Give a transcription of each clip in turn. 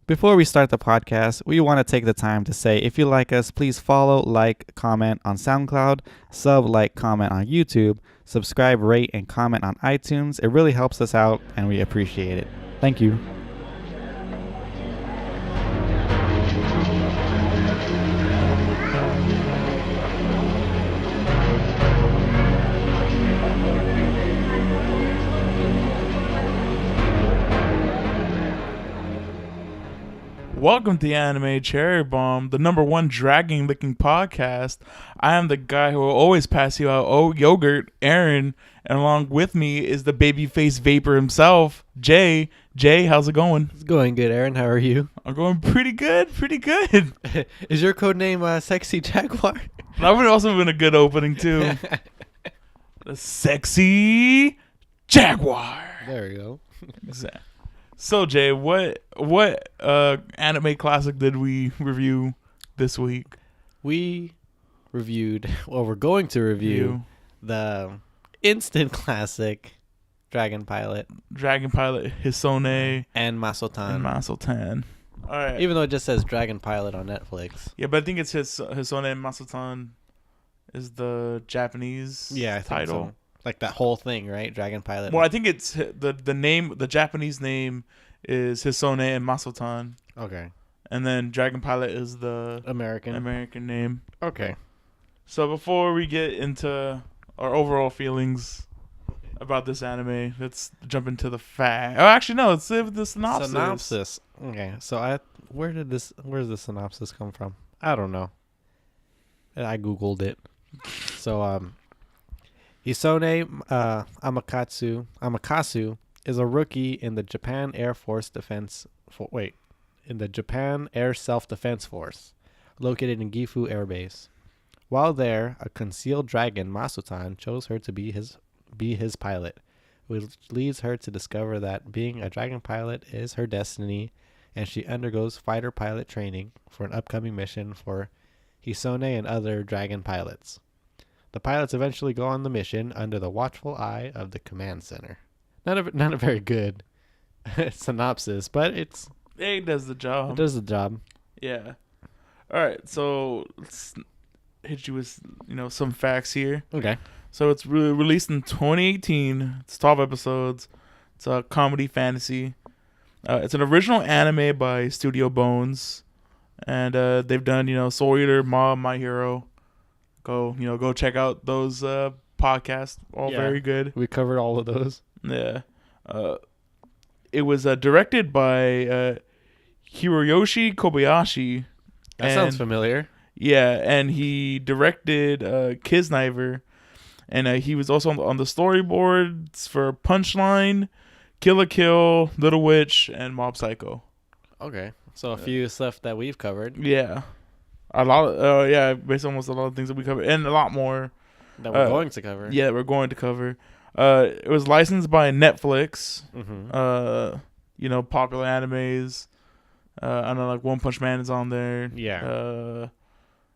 Before we start the podcast, we want to take the time to say if you like us, please follow, like, comment on SoundCloud, comment on YouTube, subscribe, rate, and comment on iTunes. It really helps us out and we appreciate it. Thank you. Welcome to the Anime Cherry Bomb, the #1 dragon licking podcast. I am the guy who will always pass you out yogurt, Aaron, and along with me is the babyface vapor himself, Jay. Jay, how's it going? It's going good, Aaron. How are you? I'm going pretty good. Is your code name Sexy Jaguar? That would also been a good opening too. The Sexy Jaguar. There we go. Exactly. So Jay, what anime classic did we review this week? We're going to review the instant classic Dragon Pilot Hisone and Masotan. All right. Even though it just says Dragon Pilot on Netflix. Yeah, but I think it's Hisone and Masotan is the Japanese title. So. Like that whole thing, right? Dragon Pilot. Well, I think it's the name. The Japanese name is Hisone and Masotan. Okay. And then Dragon Pilot is the American name. Okay. So before we get into our overall feelings about this anime, let's jump into the fact. Oh, actually, no. Let's say the synopsis. Okay. So where's the synopsis come from? I don't know. I googled it. So Hisone Amakasu is a rookie in the Japan Air Self-Defense Force, located in Gifu Air Base. While there, a concealed dragon, Masutan, chose her to be his pilot, which leads her to discover that being a dragon pilot is her destiny, and she undergoes fighter pilot training for an upcoming mission for Hisone and other dragon pilots. The pilots eventually go on the mission under the watchful eye of the command center. Not a very good synopsis, but it does the job. It does the job. Yeah. All right, so let's hit you with some facts here. Okay. So it's released in 2018. It's 12 episodes. It's a comedy fantasy. It's an original anime by Studio Bones, and they've done Soul Eater, Mob, My Hero. Go check out those podcasts. All very good. We covered all of those. Yeah. It was directed by Hiroyoshi Kobayashi. That sounds familiar. Yeah, and he directed Kisniver, and he was also on the storyboards for Punchline, Kill la Kill, Little Witch, and Mob Psycho. Okay, so a few stuff that we've covered. Yeah. A lot of based on almost a lot of things that we covered, and a lot more that we're going to cover. Yeah, we're going to cover. It was licensed by Netflix. Mm-hmm. Popular animes. I know like One Punch Man is on there. Yeah.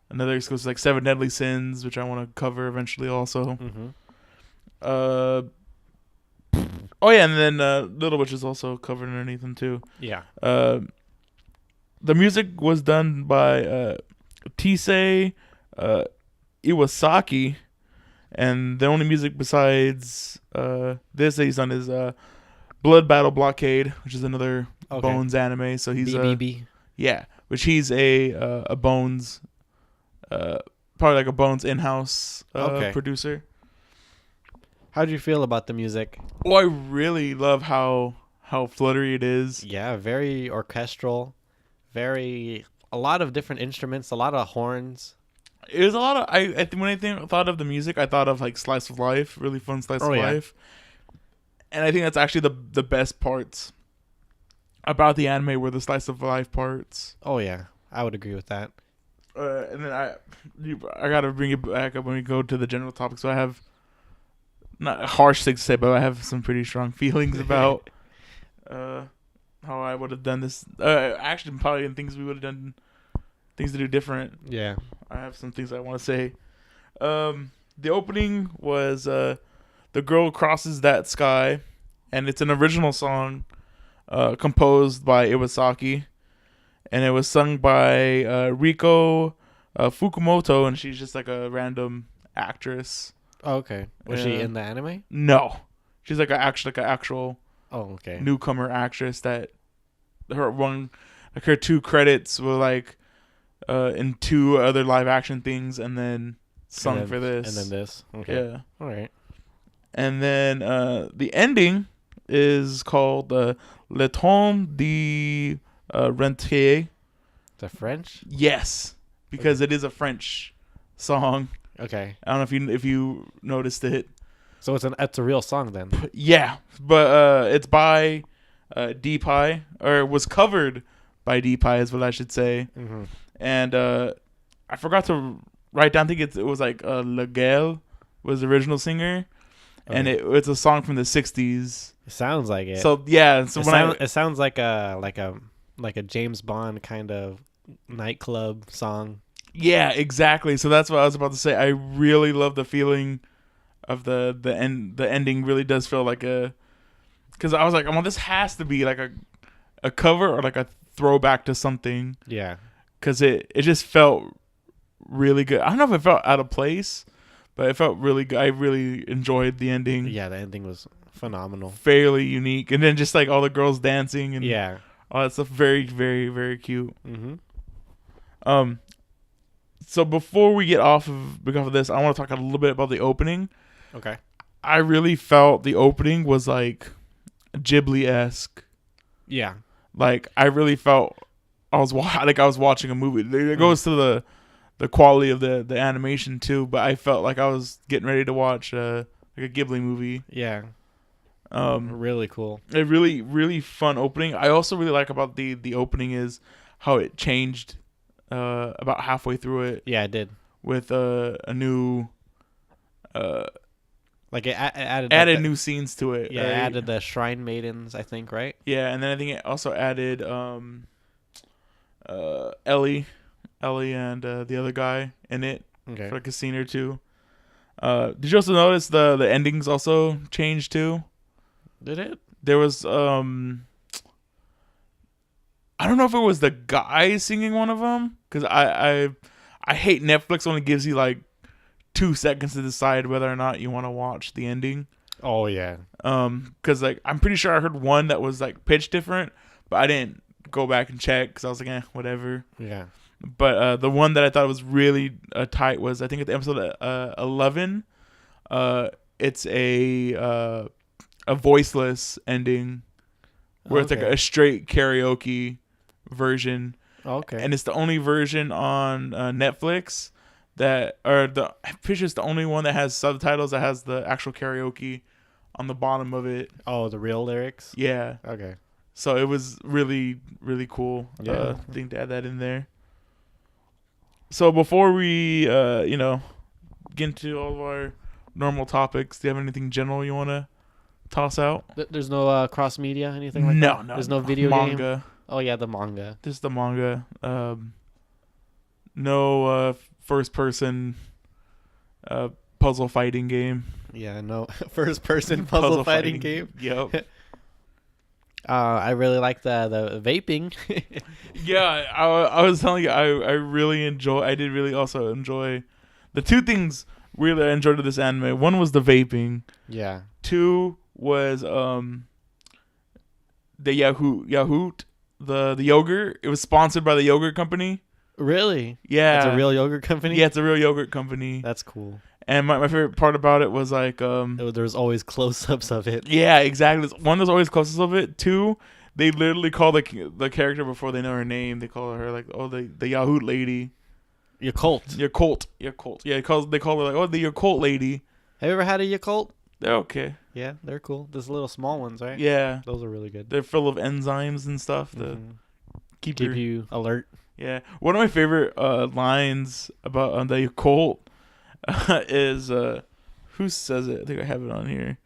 Another exclusive like Seven Deadly Sins, which I want to cover eventually also. Mm-hmm. And then Little Witch is also covered underneath them too. Yeah. The music was done by Tisei Iwasaki, and the only music besides this that he's done is Blood Battle Blockade, which is another Bones anime. So he's BBB. Which he's a Bones, probably like a Bones in-house producer. How do you feel about the music? Oh, I really love how fluttery it is. Yeah, very orchestral, a lot of different instruments, a lot of horns. It was a lot of when I thought of the music, I thought of like Slice of Life, really fun Slice of Life, and I think that's actually the best parts about the anime were the Slice of Life parts. Oh yeah, I would agree with that. And then I gotta bring it back up when we go to the general topic. So I have not harsh things to say, but I have some pretty strong feelings about how I would have done this. Actually, probably in things we would have done, things to do different. Yeah. I have some things I want to say. The opening was The Girl Crosses That Sky, and it's an original song composed by Iwasaki. and it was sung by Riko Fukumoto, and she's just like a random actress. Oh, okay. Was she Yeah. in the anime? No, she's like an actual Oh, okay. newcomer actress that her 2 credits were like in 2 other live action things, and then sung And then- for this. And then this. Okay. Yeah. All right. And then the ending is called Le Temps de Rentier. The French? Yes, because it is a French song. Okay. I don't know if you noticed it. So it's a real song then. Yeah, but it's by D-Pie, or was covered by D-Pie is what I should say. Mm-hmm. And I forgot to write down. I think it was like Legal was the original singer, and it's a song from the '60s. It sounds like it. So yeah, so it sounds like a James Bond kind of nightclub song. yeah, exactly. So that's what I was about to say. I really love the feeling of the end. The ending really does feel like because I was like, well, this has to be like a cover or like a throwback to something. Yeah. Because it just felt really good. I don't know if it felt out of place, but it felt really good. I really enjoyed the ending. Yeah, the ending was phenomenal. Fairly unique. And then just like all the girls dancing and Yeah. all that stuff. Very, very, very cute. Mm-hmm. So before we get off of this, I want to talk a little bit about the opening. Okay. I really felt the opening was like Ghibli-esque. Yeah. Like I really felt I was watching a movie. It goes to the quality of the animation too, but I felt like I was getting ready to watch like a Ghibli movie. Yeah. Really cool. A really, really fun opening. I also really like about the opening is how it changed about halfway through it. Yeah, it did. With a new Like it added new scenes to it. Yeah, right? it added the Shrine Maidens, I think, right? Yeah, and then I think it also added Ellie and the other guy in it Okay. for like a scene or two. Did you also notice the endings also changed too? Did it? There was I don't know if it was the guy singing one of them, because I hate Netflix when it gives you like 2 seconds to decide whether or not you want to watch the ending. Oh yeah. Because like I'm pretty sure I heard one that was like pitched different, but I didn't go back and check because I was like, whatever. Yeah. But the one that I thought was really tight was, I think at the episode 11, it's a voiceless ending where it's like a straight karaoke version. Okay. And it's the only version on Netflix I'm pretty sure it's the only one that has subtitles that has the actual karaoke on the bottom of it. Oh, the real lyrics? Yeah. Okay. So it was really, really cool thing to add that in there. So before we, get into all of our normal topics, do you have anything general you want to toss out? There's no cross media, anything like that? No. There's no video manga. game? Oh, yeah, the manga. Just the manga. No first person puzzle fighting game. Yeah, no. First person puzzle fighting game. Yep. I really like the vaping. Yeah, I was telling you, I did really also enjoy the 2 things really I enjoyed of this anime. One was the vaping. Yeah. 2 was the Yahoot, the yogurt. It was sponsored by the yogurt company. Really? Yeah. It's a real yogurt company? Yeah, it's a real yogurt company. That's cool. And my favorite part about it was like There's always close-ups of it. yeah, exactly. One, there's always closest of it. 2, they literally call the character before they know her name. They call her like, oh, the Yahoot lady. Yakult. Yakult. Yeah, they call her like, oh, the Yakult lady. Have you ever had a Yakult? They're okay. Yeah, they're cool. Those little small ones, right? Yeah. Those are really good. They're full of enzymes and stuff to keep you alert. Yeah. One of my favorite lines about the Yakult is who says it? I think I have it on here.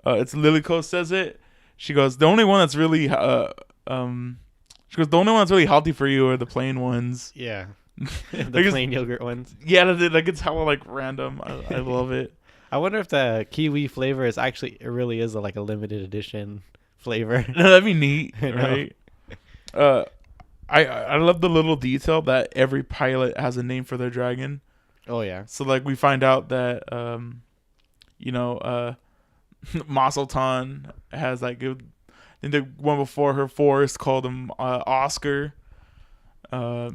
It's Liliko says it. She goes, the only one that's really the only one that's really healthy for you are the plain ones. Yeah. The plain yogurt ones. Yeah, like it's hella like random. I love it. I wonder if the kiwi flavor is actually, it really is like a limited edition flavor. No, that'd be neat, right? I love the little detail that every pilot has a name for their dragon. Oh yeah. So like we find out that Maseltan has like I think the one before her Forrest called him Oscar. Yeah.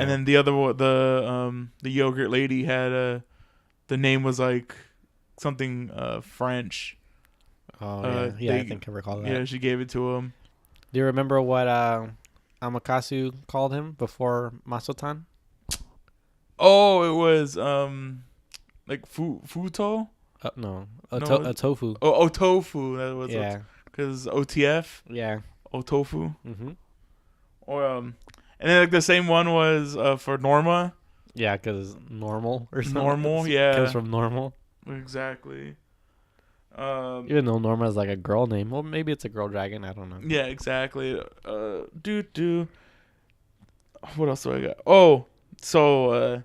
And then the other one, the yogurt lady had the name was like something French. Oh yeah. I think I recall that. Yeah, she gave it to him. Do you remember what Amakasu called him before Masotan? Oh, it was like futo. No, No, a tofu. Oh, tofu. That was Yeah. because OTF. Yeah. Tofu. Mhm. Or and then like the same one was for Norma. Yeah, because normal or something. Normal, yeah. Comes from normal. Exactly. Even though Norma is like a girl name. Well, maybe it's a girl dragon. I don't know. Yeah, exactly. What else do I got? Oh, so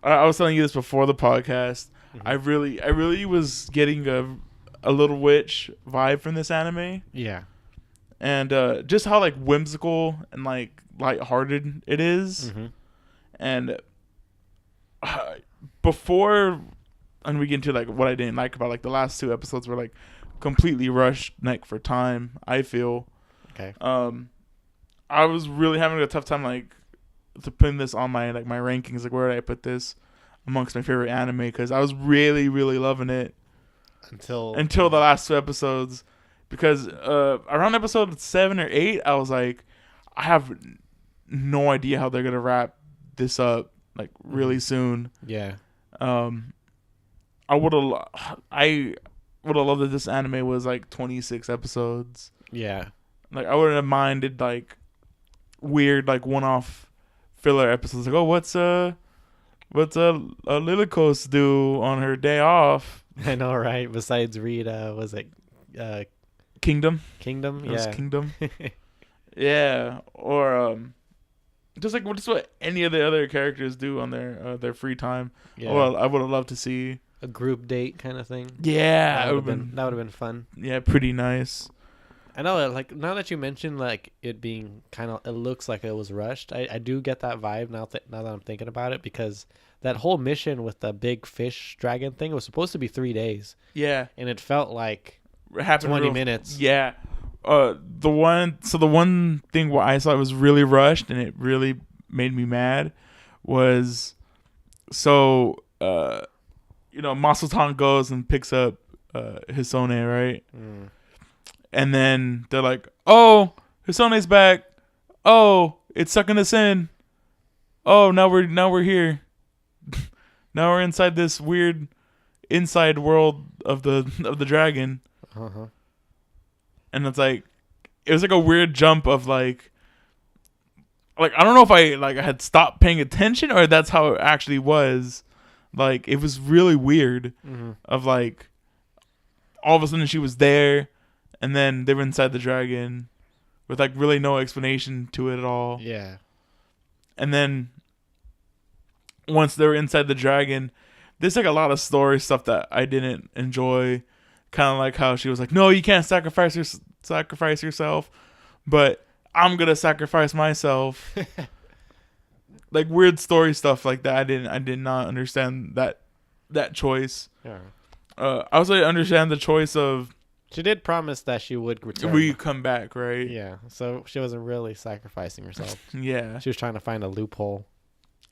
I was telling you this before the podcast. Mhm. I really was getting a Little Witch vibe from this anime, Yeah. and just how like whimsical and like lighthearted it is. Mhm. And before, and we get into like what I didn't like about like the last two episodes were like completely rushed like for time. I feel. Okay. I was really having a tough time like to put this on my like my rankings, like where did I put this amongst my favorite anime, because I was really loving it Until the last two episodes, because around episode 7 or 8 I was like, I have no idea how they're gonna wrap this up like really soon. Yeah. I would have loved that this anime was like 26 episodes. Yeah. Like I wouldn't have minded like weird like one-off filler episodes, like, oh, what's Lilikos do on her day off? I know, right? Besides read, was it Kingdom. Kingdom? It was Yeah. Kingdom. Yeah, or just like just what any of the other characters do on their free time. Yeah. Well, I would have loved to see A group date kind of thing. Yeah, That would have been fun. yeah, pretty nice. I know, like now that you mentioned, like it being kind of, it looks like it was rushed. I do get that vibe now that I'm thinking about it, because that whole mission with the big fish dragon thing was supposed to be 3 days, Yeah, and it felt like it happened 20 minutes. Yeah, the one thing where I thought was really rushed and it really made me mad was Maseltan goes and picks up Hisone, right? Mm. And then they're like, "Oh, Hisone's back. Oh, it's sucking us in. Oh, now we're here. Now we're inside this weird inside world of the dragon." Uh-huh. And it's like, it was like a weird jump of like I don't know if I had stopped paying attention or that's how it actually was. Like, it was really weird. Mm-hmm. Of like, all of a sudden she was there, and then they were inside the dragon with like really no explanation to it at all. Yeah. And then once they were inside the dragon, there's like a lot of story stuff that I didn't enjoy. Kind of like how she was like, "No, you can't sacrifice yourself, but I'm gonna sacrifice myself." Like weird story stuff like that. I did not understand that choice. Yeah. I also didn't understand the choice of She did promise that she would return. we come back, right? Yeah. So she wasn't really sacrificing herself. Yeah. She was trying to find a loophole.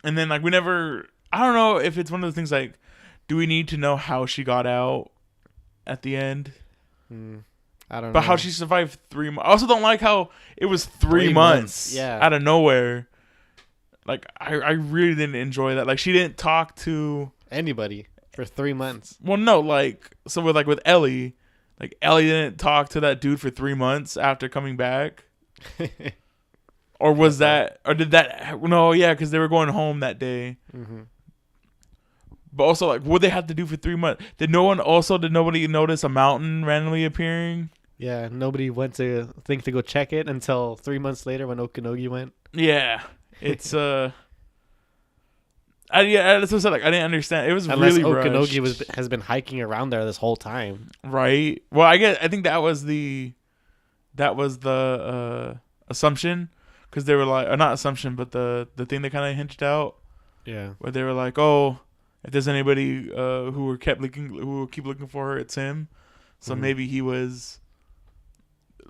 And then like we never. I don't know if it's one of the things like, do we need to know how she got out at the end? I don't know. But how she survived 3 months. I also don't like how it was 3 months. Yeah. Out of nowhere. Like I really didn't enjoy that. Like she didn't talk to anybody for 3 months. Well, no, like so with Ellie, like Ellie didn't talk to that dude for 3 months after coming back. Or was that? Or did that? No, yeah, because they were going home that day. Mm-hmm. But also, like, what they have to do for 3 months? Did nobody notice a mountain randomly appearing? Yeah, nobody went to think to go check it until 3 months later when Okanogi went. Yeah, it's that's what I said. Like, I didn't understand. It was Unless really Okanogi rushed. has been hiking around there this whole time. Right. Well, I think that was the assumption, because they were like, not assumption, but the thing they kind of hinted out, Yeah. where they were like, oh, if there's anybody who will keep looking for her, it's him. So maybe he was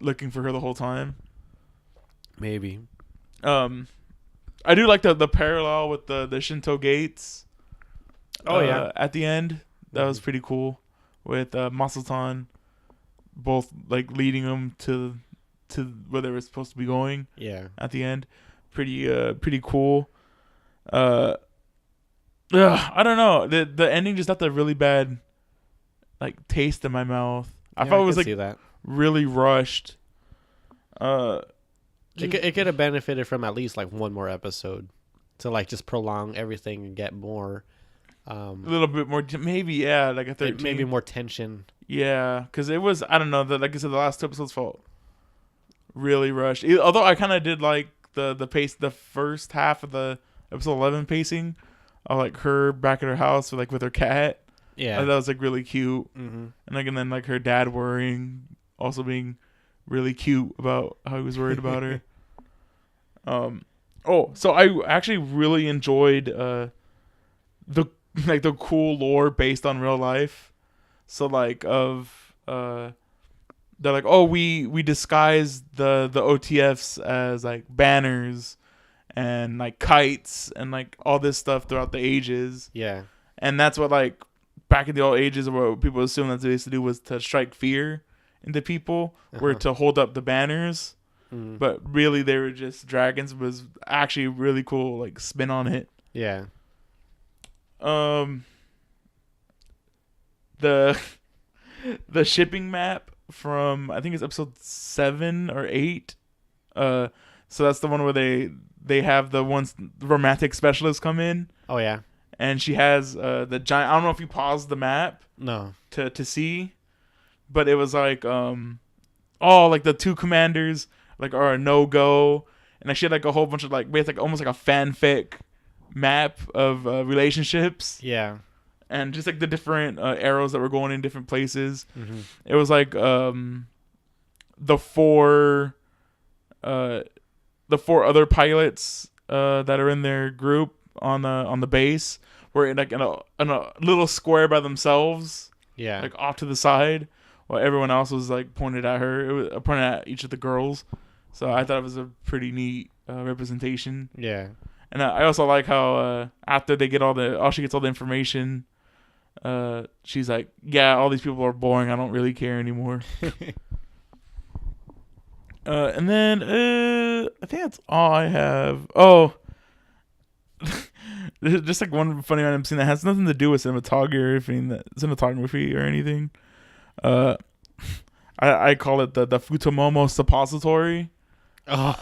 looking for her the whole time. Maybe. I do like the parallel with the Shinto gates. Oh yeah. At the end, that was pretty cool. With Masutan both like leading them to where they were supposed to be going. Yeah. At the end, pretty cool. I don't know. The ending just left a really bad like taste in my mouth. I thought it was like really rushed. It could have benefited from at least like one more episode to like just prolong everything and get more. A little bit more, maybe, yeah, like a 13. Maybe more tension. Yeah, because it was, I don't know, like I said, the last two episodes felt really rushed. Although I kind of did like the pace, the first half of the episode 11 pacing, of like her back at her house with her cat. Yeah, that was like really cute. Mm-hmm. And then like her dad worrying, also being really cute about how he was worried about her. So I actually really enjoyed the cool lore based on real life. So like they're like, oh, we disguised the OTFs as like banners and like kites and like all this stuff throughout the ages. Yeah. And that's what like back in the old ages, what people assumed that they used to do was to strike fear into people, were to hold up the banners. But really they were just dragons. It was actually a really cool like spin on it. Yeah. The shipping map from, I think it's episode 7 or 8. So that's the one where they have the romantic specialists come in. Oh yeah. And she has the giant, I don't know if you paused the map. No. To see, but it was like like the two commanders like are a no-go, and like she had like a whole bunch of like basically almost like a fanfic map of relationships. Yeah. And just like the different arrows that were going in different places. It was like the four other pilots that are in their group on the base were in a little square by themselves. Yeah. Like off to the side, while everyone else was like pointed at her. It was pointed at each of the girls. So I thought it was a pretty neat representation. Yeah. And I also like how after they get she gets all the information, she's like, yeah, all these people are boring. I don't really care anymore. And then I think that's all I have. Oh, just like one funny one I'm seeing that has nothing to do with cinematography or anything. I call it the Futomomo suppository. Oh.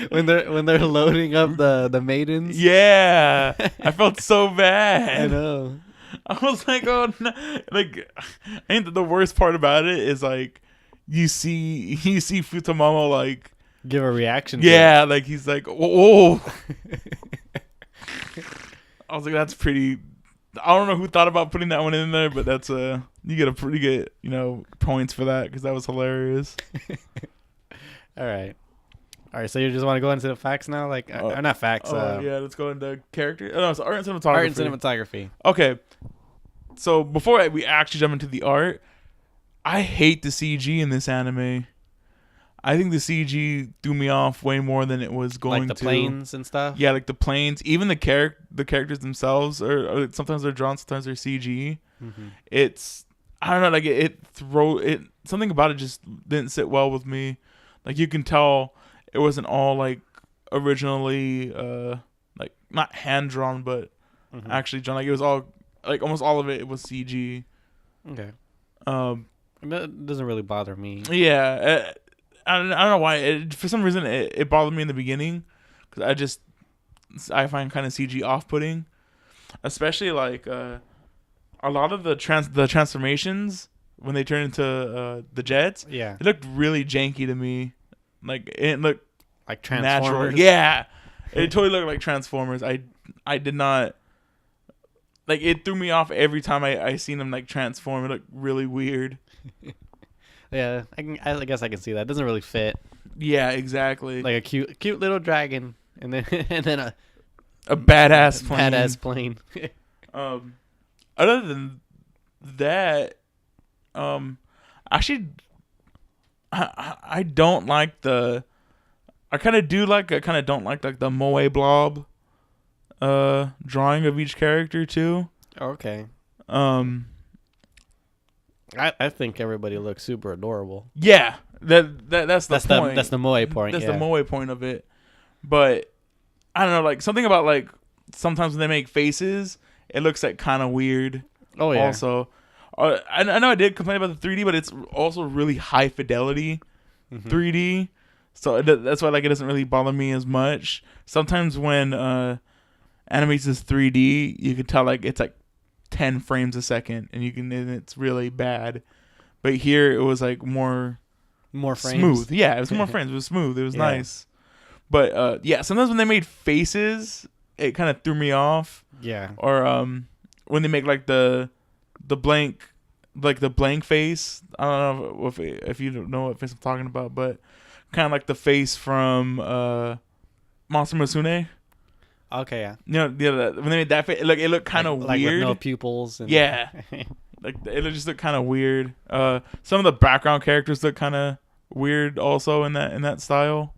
when they're loading up the maidens. Yeah, I felt so bad. I know. I was like, oh no. Like, I think the worst part about it is like you see Futomomo like give a reaction. Yeah, like he's like, oh. I was like, that's pretty. I don't know who thought about putting that one in there, but that's you get a pretty good points for that because that was hilarious. All right. So you just want to go into the facts now, like or not facts? Yeah, let's go into character. Oh, no, it's art and cinematography. Art and cinematography. Okay, so before we actually jump into the art, I hate the CG in this anime. I think the CG threw me off way more than it was going to. Like the planes and stuff? Yeah, like the planes. Even the characters themselves, or sometimes they're drawn, sometimes they're CG. Mm-hmm. It's, I don't know, like something about it just didn't sit well with me. Like you can tell it wasn't all like originally, like not hand drawn, but actually drawn. Like it was all, like almost all of it was CG. Okay. That doesn't really bother me. Yeah. I don't know why. For some reason, it bothered me in the beginning because I find kind of CG off-putting, especially like a lot of the transformations when they turn into the jets. Yeah, it looked really janky to me. Like it looked like Transformers. Natural. Yeah, it totally looked like Transformers. I did not like it. Threw me off every time I seen them like transform. It looked really weird. Yeah, I guess I can see that. It doesn't really fit. Yeah, exactly. Like a cute little dragon, and then a badass plane. badass plane. Other than that, actually, I don't like the. I kind of do like. I kind of don't like the Moe Blob, drawing of each character too. Okay. Um. I think everybody looks super adorable. Yeah, that's the point. That's the moe point. That's yeah. the moe point of it. But I don't know, like something about like sometimes when they make faces, it looks like kind of weird. Oh yeah. Also, I know I did complain about the 3D, but it's also really high fidelity 3D. So that's why like it doesn't really bother me as much. Sometimes when animates is 3D, you can tell like it's like 10 frames a second, and it's really bad. But here it was like more frames. Smooth. Yeah, it was more frames. It was smooth. It was nice. But yeah, sometimes when they made faces, it kind of threw me off. Yeah. Or when they make like the blank, like the blank face. I don't know if you don't know what face I'm talking about, but kind of like the face from Monster Musume. Okay, yeah. You know, when they made that face, it looked kind of like weird. With no pupils. And Yeah. Like it just looked kind of weird. Some of the background characters look kind of weird also in that style.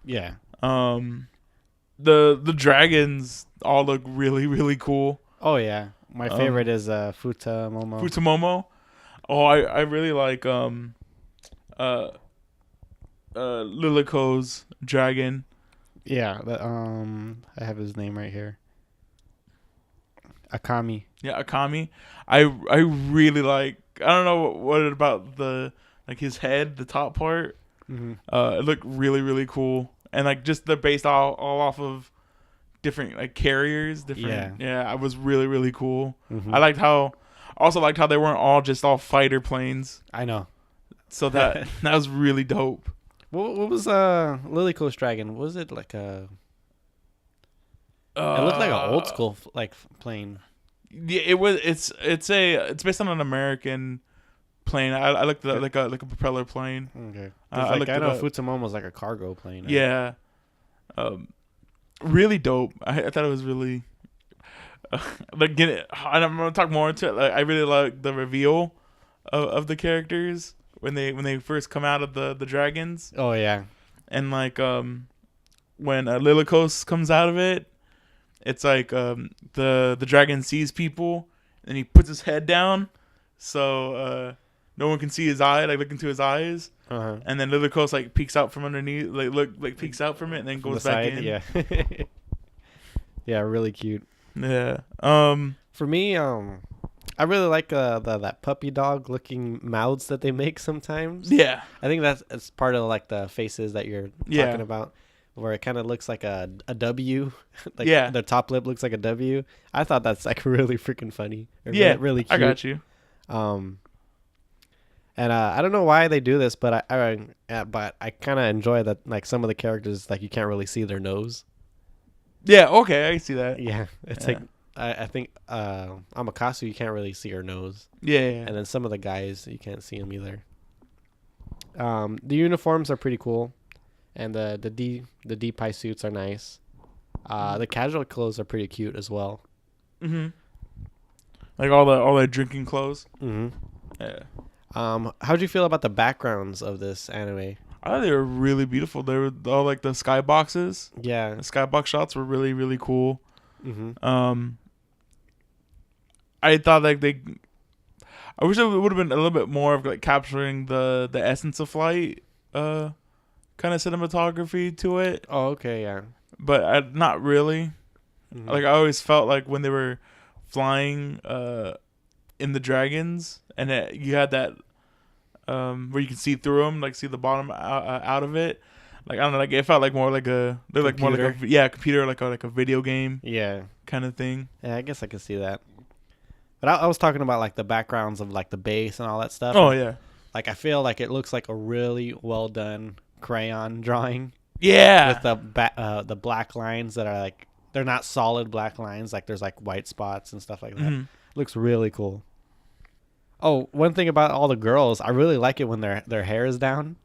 Yeah. The dragons all look really, really cool. Oh yeah. My favorite is Futamomo. Futamomo. Oh, I really like Lilico's dragon. Yeah. I have his name right here. Akami. Yeah, Akami. I really like. I don't know what about the like his head, the top part. It looked really, really cool, and like just they're based all off of different like carriers. Different. Yeah, it was really, really cool. I liked how. Also liked how they weren't all fighter planes. I know. So that was really dope. What was Lilico's dragon? Was it like a? It looked like an old school plane. Yeah, it was. It's based on an American plane. I looked at like a propeller plane. Okay. I know Futamomo's like a cargo plane. Yeah. Really dope. I thought it was really. Like I'm gonna talk more into it. Like I really like the reveal of the characters when they first come out of the dragons. Oh yeah. And like when Lilikos comes out of it, it's like the dragon sees people and he puts his head down so no one can see his eye, like look into his eyes. And then Lilikos like peeks out from underneath, peeks out from it and then goes back in. Yeah. Yeah, really cute. Yeah. For me, I really like that puppy dog looking mouths that they make sometimes. Yeah. I think it's part of like the faces that you're talking about, where it kind of looks like a W. Like the top lip looks like a W. I thought that's like really freaking funny. Really cute. I got you. And I don't know why they do this, but I kind of enjoy that like some of the characters like you can't really see their nose. Yeah, okay, I see that. Yeah, it's like I think Amakasu you can't really see her nose. Yeah. And then some of the guys you can't see them either. The uniforms are pretty cool, and the D-Pi suits are nice. The casual clothes are pretty cute as well. Like all the drinking clothes. Yeah. How'd you feel about the backgrounds of this anime? I thought they were really beautiful. They were all like the skyboxes. Yeah. The skybox shots were really, really cool. I thought like I wish it would have been a little bit more of like capturing the essence of flight kind of cinematography to it. Oh, okay, yeah. But not really. Like I always felt like when they were flying in the dragons and you had that where you can see through them, like see the bottom out of it. Like I don't know, like it felt like more like a computer, like a video game, kind of thing. Yeah, I guess I could see that. But I was talking about like the backgrounds of like the base and all that stuff. Oh yeah, like I feel like it looks like a really well done crayon drawing. Yeah, with the black lines that are like they're not solid black lines, like there's like white spots and stuff like that. Looks really cool. Oh, one thing about all the girls, I really like it when their hair is down.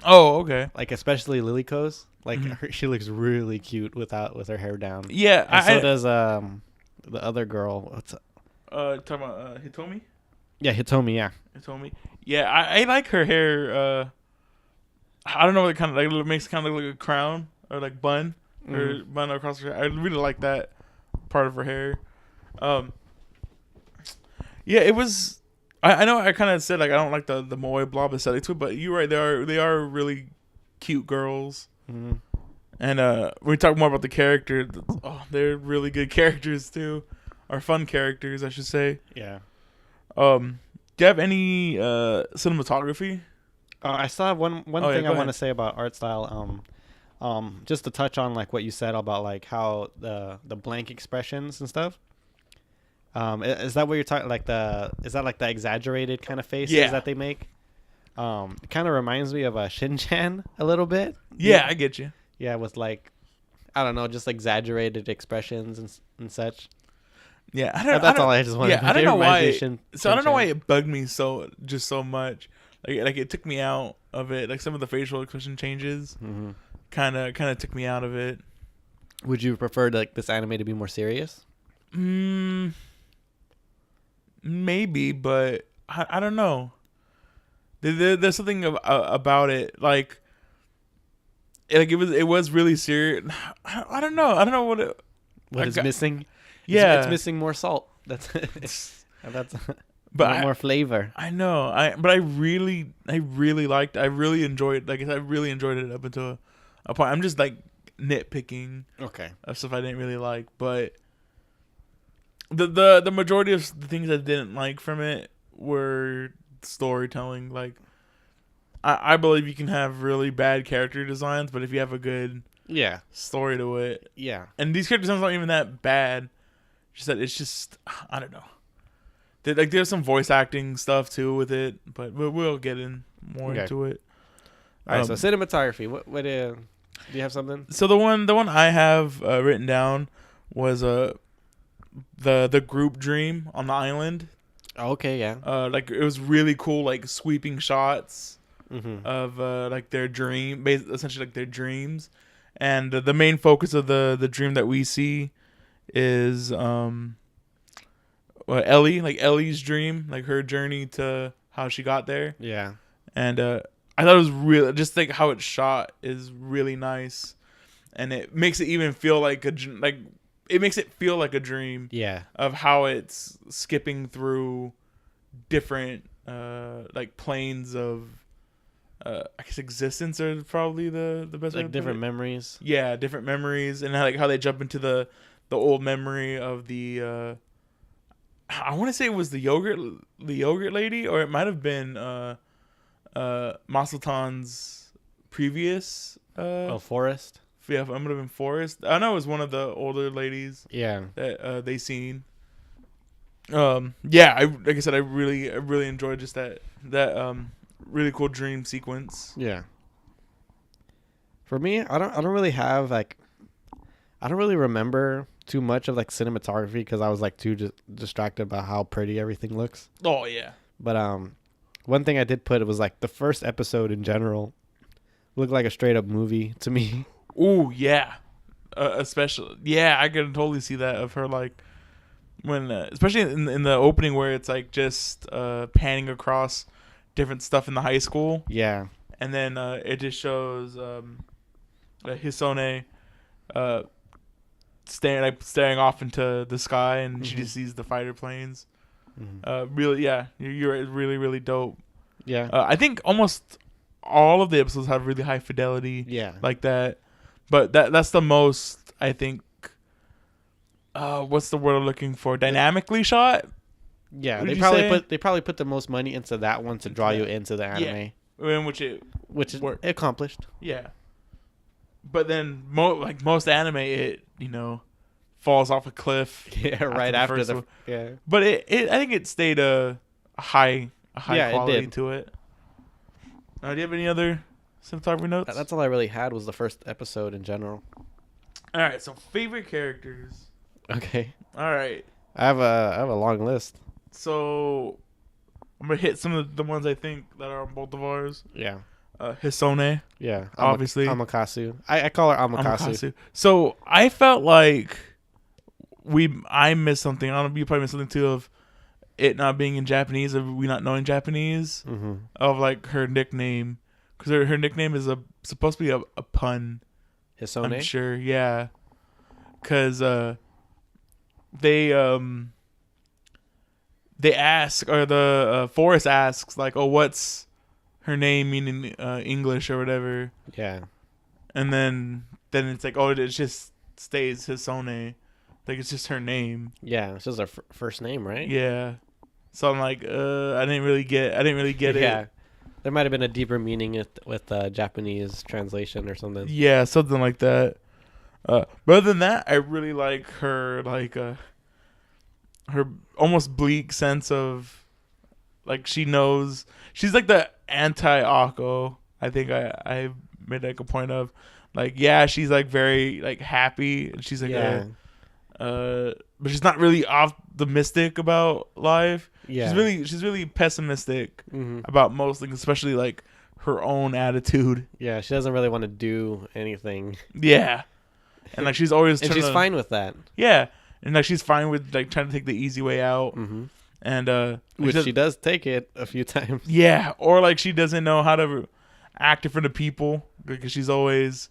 Oh, okay. Like especially Lilyko's. Like Mhm. she looks really cute with her hair down. Yeah, And so does the other girl. What's talking about Hitomi. yeah, Hitomi. Yeah. Hitomi. Yeah, I like her hair. I don't know what it kind of like. It makes it kind of look like a crown or like bun or bun across her hair. I really like that part of her hair. Yeah, it was. I know I kind of said like I don't like the moe blob aesthetic to it, but you're right. They are really cute girls. Mm-hmm. And when we talk more about the character, they're really good characters too, or fun characters, I should say. Yeah. Do you have any cinematography? I still have one Oh, yeah, thing go I want to ahead. say about art style. Just to touch on like what you said about like how the blank expressions and stuff. Is that what you're talking like is that like the exaggerated kind of faces Yeah. that they make? It kind of reminds me of a Shin-chan a little bit. Yeah, I get you. Yeah, with like I don't know, just exaggerated expressions and such. Yeah, That's all I just wanted. Yeah, I don't It know reminds me why. of So I don't know why Shin-chan. it bugged me so much. Like it took me out of it. Like some of the facial expression changes, Mhm. kind of took me out of it. Would you prefer like this anime to be more serious? Maybe, but I don't know. There's something about it, like it was really serious. I don't know. I don't know what it. What is missing? Yeah, It's missing more salt. That's but more flavor. I know. But I really liked. I really enjoyed. Like I really enjoyed it up until a point. I'm just like nitpicking Okay. of stuff I didn't really like, but the majority of the things I didn't like from it were storytelling. Like I believe you can have really bad character designs, but if you have a good Yeah. story to it, Yeah. and these character designs aren't even that bad. Just that it's just I don't know. There's some voice acting stuff too with it, but we'll get in more Okay. into it. All right. So cinematography. What do you have something? So the one I have written down was the group dream on the island. Okay. Yeah. Like it was really cool, like sweeping shots Mm-hmm. of like their dream, essentially like their dreams, and the main focus of the dream that we see is Ellie's dream, like her journey to how she got there, Yeah. and I thought it was really just like how it's shot is really nice, and it makes it even feel like it makes it feel like a dream Yeah. of how it's skipping through different like planes of I guess existence are probably the best way to Like put different it. memories. Yeah, different memories, and how they jump into the old memory of the I want to say it was the yogurt lady, or it might have been Masatan's previous Forest. yeah, it might have been Forest. I know it was one of the older ladies Yeah. that they seen. Yeah, like I said, I really enjoyed just that really cool dream sequence. Yeah. For me, I don't really have like I don't really remember too much of like cinematography because I was like too distracted by how pretty everything looks. Oh yeah, But one thing I did put was like the first episode in general looked like a straight up movie to me. ooh yeah, especially yeah, I could totally see that of her like when especially in the opening where it's like just panning across different stuff in the high school, Yeah. and then it just shows Hisone staring off into the sky, and she just sees the fighter planes. Really, yeah, you're really dope. Yeah. I think almost all of the episodes have really high fidelity Yeah. like that, but that's the most I think. What's the word I'm looking for? Dynamically shot. Yeah, Would they you probably say? they probably put the most money into that one to draw you into the anime, In which it which is worked. accomplished. Yeah. But then like most anime, it falls off a cliff. Yeah, right after first the one. yeah. But I think it stayed a high Yeah, it quality did. to it. Do you have any other cinematography notes? That's all I really had was the first episode in general. All right. So favorite characters. Okay, All right. I have a long list. So I'm gonna hit some of the ones I think that are on both of ours. Yeah. Hisone, Yeah, obviously. Amakasu. I call her Amakasu. Amakasu. So I felt like I missed something. I don't know. You probably missed something too of it not being in Japanese, of we not knowing Japanese, Mm-hmm. of like her nickname, because her nickname is supposed to be a pun. Hisone. I'm sure, yeah, because they ask, or the Forrest asks like, oh, what's her name mean in English or whatever, Yeah. and then it's like, oh, it just stays Hisone, like it's just her name. Yeah, it's just her first name, right? Yeah. So I'm like, I didn't really get Yeah. it. There might have been a deeper meaning with Japanese translation or something. Yeah, something like that. But other than that, I really like her, like her almost bleak sense of, like, she knows she's like the anti Akko. I think I made like a point of, like, yeah, she's like very like happy, and she's like Yeah. but she's not really optimistic about life. Yeah. She's really pessimistic Mm-hmm. about most things, especially like her own attitude. Yeah, she doesn't really want to do anything. Yeah, and like she's always And trying she's fine with that. Yeah, and like she's fine with like trying to take the easy way out, Mm-hmm. and Which she does take it a few times. yeah, or like she doesn't know how to act in front of people because she's always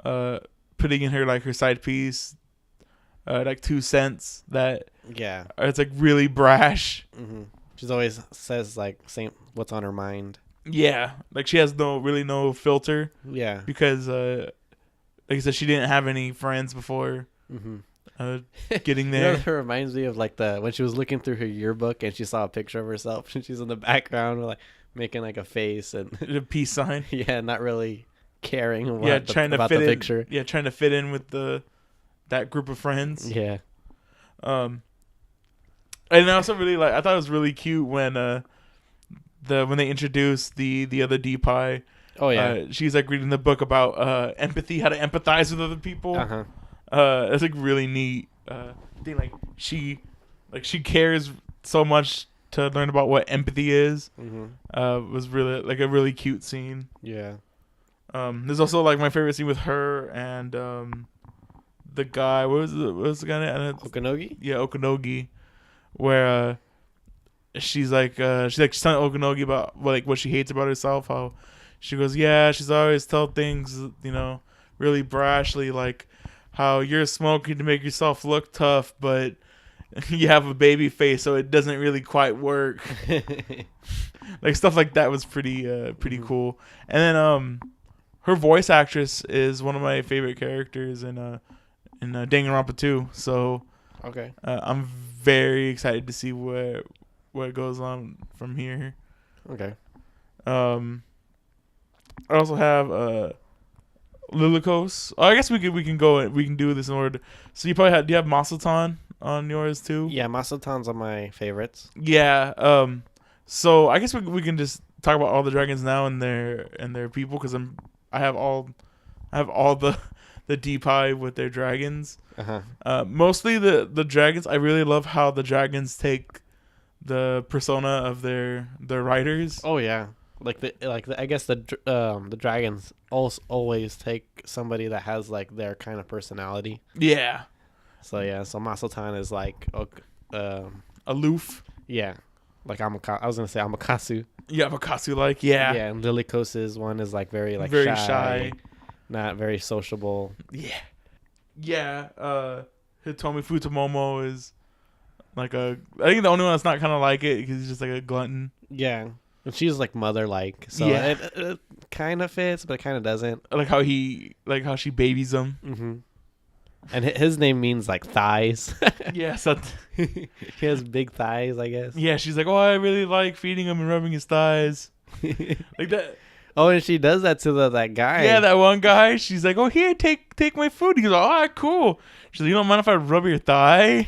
putting in her side piece, like 2 cents that Yeah. it's like really brash. Mm-hmm. She's always says like same what's on her mind. Yeah, like she has no filter Yeah. because like I said, she didn't have any friends before Mm-hmm. getting You know, there. that reminds me of like when she was looking through her yearbook and she saw a picture of herself and she's in the background like making like a face and The peace sign. yeah, not really caring Trying to about fit the in. picture. Yeah, trying to fit in with that group of friends. Yeah. And I also really I thought it was really cute when when they introduced the other D Pie. Oh yeah. She's like reading the book about empathy, how to empathize with other people. Uh-huh. It's like really neat. I think she cares so much to learn about what empathy is. Mm-hmm. Was really like a really cute scene. Yeah. There's also like my favorite scene with her and the guy. What was the guy name? Okanogi? Yeah, Okanogi, where she's telling Okanogi about what she hates about herself. How she goes, yeah, she's always tell things, really brashly, like how you're smoking to make yourself look tough, but you have a baby face, so it doesn't really quite work. Like stuff like that was pretty Mm-hmm. cool. And then her voice actress is one of my favorite characters in Danganronpa 2. So Okay. I'm very excited to see where it goes on from here. Okay. I also have Lilikos. Oh, I guess we can do this in order. So you probably do you have Masaton on yours too? Yeah, Masaton's on my favorites. Yeah. So I guess we can just talk about all the dragons now and their people, because I have all the D-Pie with their dragons. Uh-huh. Mostly the dragons. I really love how the dragons take the persona of their writers. Oh yeah. I guess the dragons always take somebody that has like their kind of personality. Yeah. So yeah, so Masaton is like Aloof. yeah. Like I was gonna say Amakasu. Yeah, Makasu yeah. Yeah, and Lilikos's one is like very Very shy, not very sociable. Yeah. Yeah. Hitomi Futomomo is I think the only one that's not kind of like it because he's just like a glutton. Yeah. And she's like mother like, so Yeah. it kind of fits, but it kind of doesn't. Like how she babies him. Mm-hmm. And his name means like thighs. Yeah. So He has big thighs, I guess. yeah, she's like, oh, I really like feeding him and rubbing his thighs. Like that. Oh, and she does that to that guy. Yeah, that one guy. She's like, oh, here, take my food. He's like, all right, cool. She's like, you don't mind if I rub your thigh?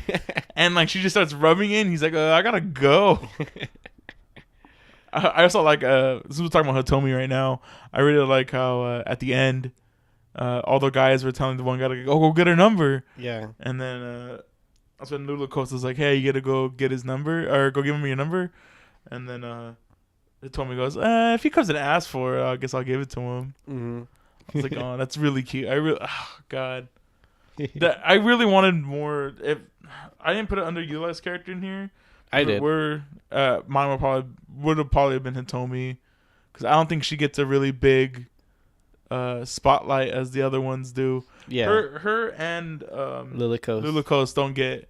And like she just starts rubbing it. And he's like, I gotta go. I also like since we're talking about Hitomi right now, I really like how at the end all the guys were telling the one guy to go get her number. Yeah. And then that's when Lula Costa's like, hey, you gotta go get his number or go give him your number. And then Hitomi goes, if he comes and asks for it, I guess I'll give it to him. Mm-hmm. I was like, oh, that's really cute. Oh God, that I really wanted more. If I didn't put an underutilized character in here, I did. Mine would have probably been Hitomi, because I don't think she gets a really big spotlight as the other ones do. Yeah. Her and Lilikos don't get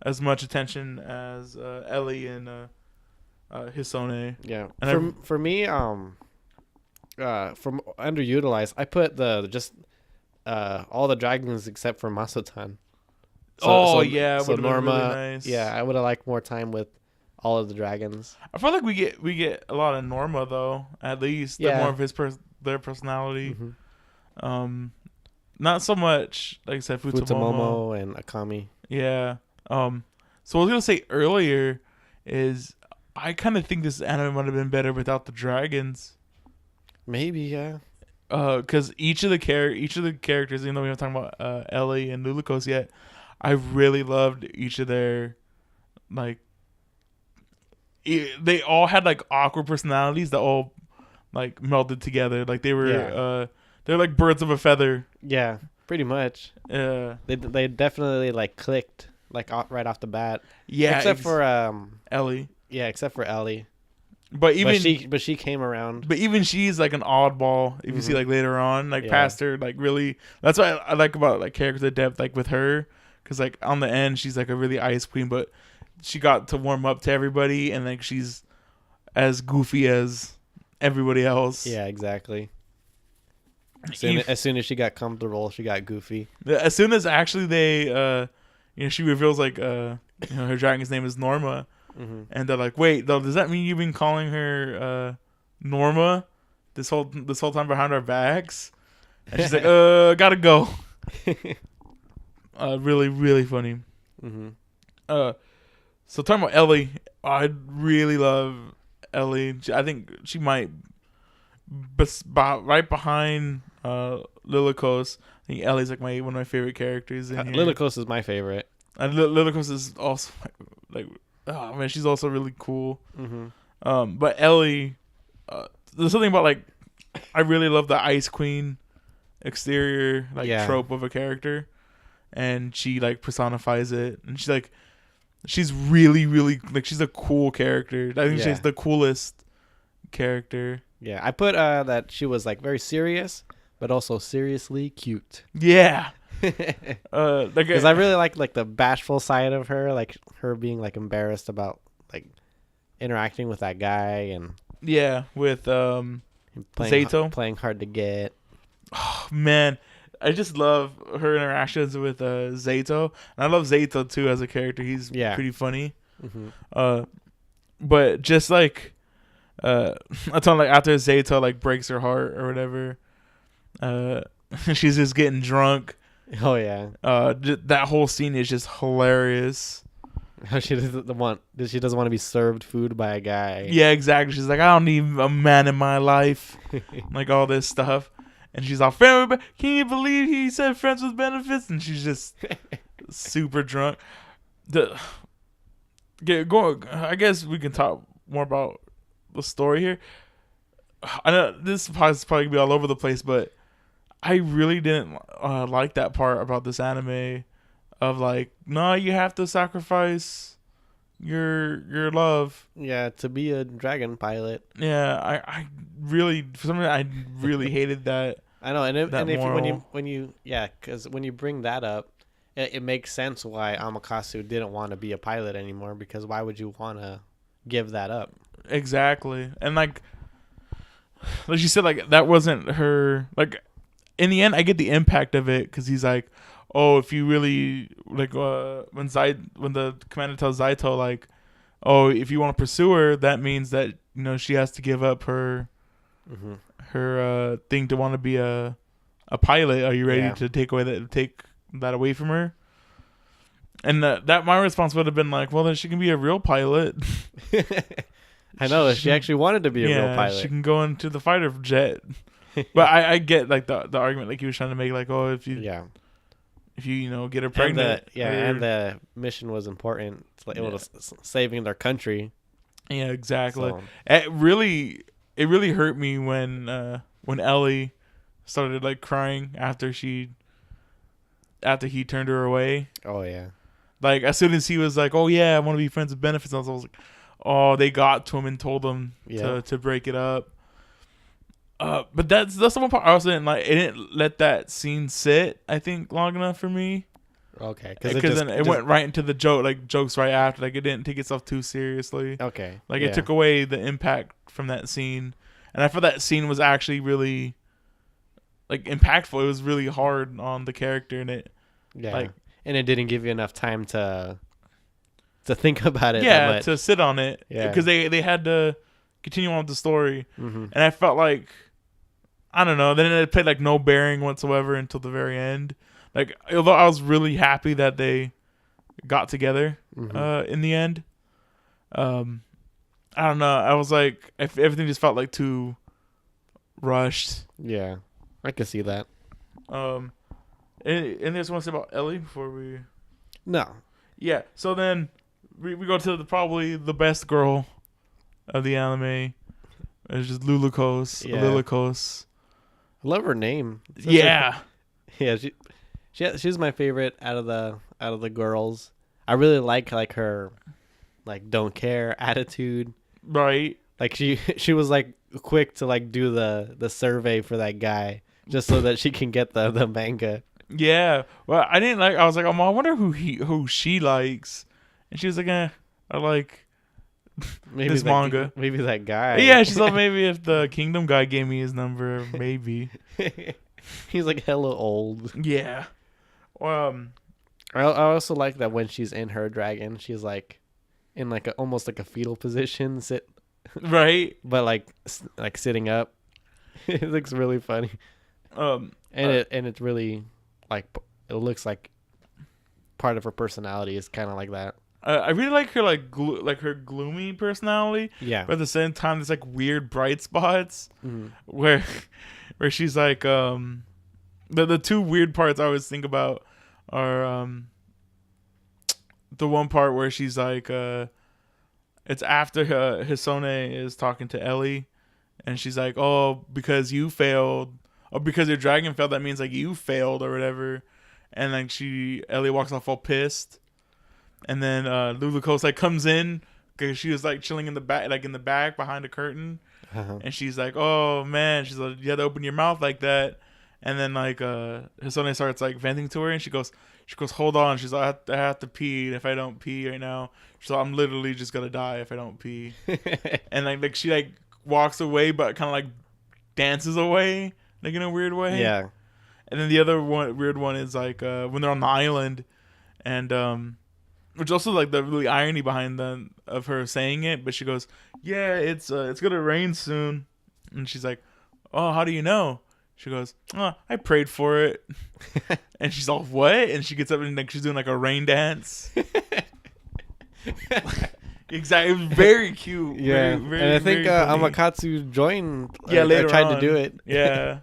as much attention as Ellie and Hisone. Yeah. And For me, from underutilized, I put all the dragons except for Masutan. Yeah, so would have been Norma. really nice. Yeah, I would have liked more time with all of the dragons. I feel like we get a lot of Norma though. At least Yeah. more of their personality. Mm-hmm. Not so much like I said, Futomomo and Akami. Yeah. So what I was gonna say earlier is I kind of think this anime might have been better without the dragons. Maybe, yeah. Because each of the characters, even though we haven't talked about Ellie and Lilikos yet, I really loved each of their like. They all had like awkward personalities that all like melded together. Like they were, they're like birds of a feather. Yeah, pretty much. They definitely like clicked like right off the bat. Yeah, except for Ellie. Yeah, except for Ellie. But she came around. But even she's like an oddball. If you see like later on, like past her, like really. That's what I like about like character depth, like with her, because like on the end she's like a really ice queen, but she got to warm up to everybody, and like she's as goofy as everybody else. Yeah, exactly. As soon as she got comfortable, she got goofy. As soon as actually they, she reveals like, her dragon's name is Norma. Mm-hmm. And they're like, wait, though, does that mean you've been calling her Norma this whole time behind our backs? And she's like, gotta go. Really, really funny. Mm-hmm. So talking about Ellie, I really love Ellie. I think she might, right behind Lilikos. I think Ellie's like one of my favorite characters in here. Lilikos is my favorite. And Lilikos is also like. Oh man, she's also really cool. Mm-hmm. But Ellie, there's something about like, I really love the Ice Queen exterior trope of a character, and she like personifies it, and she's really really like she's a cool character. I think she's the coolest character. Yeah, I put that she was like very serious, but also seriously cute. Yeah. Because I really like the bashful side of her, like her being like embarrassed about like interacting with that guy, and with Zato playing hard to get. Oh man, I just love her interactions with Zato, and I love Zato too as a character. He's pretty funny. Mm-hmm. But just like I told like after Zato like breaks her heart or whatever, she's just getting drunk. Oh yeah. That whole scene is just hilarious. She doesn't want to be served food by a guy. Yeah, exactly. She's like, I don't need a man in my life, like all this stuff. And she's all, can you believe he said friends with benefits? And she's just super drunk. I guess we can talk more about the story here. I know this is probably gonna be all over the place, but I really didn't like that part about this anime of like, no, you have to sacrifice your love. Yeah, to be a dragon pilot. Yeah, I really, for some reason, I really hated that. I know, because when you bring that up, it makes sense why Amakasu didn't want to be a pilot anymore, because why would you want to give that up? Exactly. And like she said, like that wasn't her, like in the end I get the impact of it, because he's like, oh, if you really like when the commander tells Zato like, oh, if you want to pursue her, that means that, you know, she has to give up her her thing to want to be a pilot. Are you ready to take that away from her? And that my response would have been like, well, then she can be a real pilot. I know, she actually wanted to be a real pilot. She can go into the fighter jet. But I get like the argument like he was trying to make, like, oh, if you get her pregnant, and the mission was important. It was saving their country. Yeah, exactly. So, It really hurt me when Ellie started like crying after he turned her away. oh yeah, Like as soon as he was like, "Oh yeah, I want to be friends with benefits," I was like, "Oh, they got to him and told him Yeah. to break it up." But that's the one part I also didn't like. It didn't let that scene sit, I think, long enough for me. okay, Because then it went right into the jokes right after. Like it didn't take itself too seriously. okay, Like yeah. it took away the impact from that scene, and I felt that scene was actually really like impactful. It was really hard on the character, and it yeah, like and it didn't give you enough time to think about it. that yeah much. to sit on it Yeah. because they had to continue on with the story, Mhm. and I felt like I don't know. Then it played like no bearing whatsoever until the very end. Like although I was really happy that they got together Mhm. in the end. I don't know. I was like, everything just felt like too rushed. Yeah, I could see that. And there's one to say about Ellie before we. No, Yeah. So then we go to probably the best girl of the anime. It's just Lulucos. Yeah. Lulucos. I love her name. Such a- Yeah. yeah. She's my favorite out of the girls. I really like her, like don't care attitude. Right. Like she was like quick to like do the survey for that guy just so that she can get the manga. Yeah. Well, I didn't like. I was like, oh, I wonder who she likes, and she was like, I like Maybe this manga. Maybe that guy. Yeah, she's like, maybe if the Kingdom guy gave me his number, maybe. He's like hella old. Yeah. I also like that when she's in her dragon, she's like in like almost like a fetal position, Right. but like sitting up. It looks really funny, and it's really like it looks like part of her personality is kind of like that. I really like her like her gloomy personality, Yeah. but at the same time, there's like weird bright spots Mhm. where she's like the two weird parts I always think about are the one part where she's like it's after Hisone is talking to Ellie, and she's like, oh, because you failed, or because your dragon failed, that means like you failed or whatever, and like Ellie walks off all pissed, and then Lulucos like comes in because she was like chilling in the back behind a curtain, Uh-huh. and she's like, oh man, she's like, you had to open your mouth like that, and then like Hisone starts like venting to her, and she goes, hold on, she's like, I have to pee, and if I don't pee right now, she's like, I'm literally just gonna die if I don't pee, and like she like walks away, but kind of like dances away, like in a weird way. Yeah. And then the other weird one is like when they're on the island, and which also like the really irony behind of her saying it, but she goes, yeah, it's gonna rain soon, and she's like, oh, how do you know? She goes, oh, I prayed for it. And she's all, what? And she gets up and like she's doing like a rain dance. Exactly. It was very cute. Yeah. Very, And I think very funny. Amakatsu joined. Yeah, later tried on. to do it. Yeah.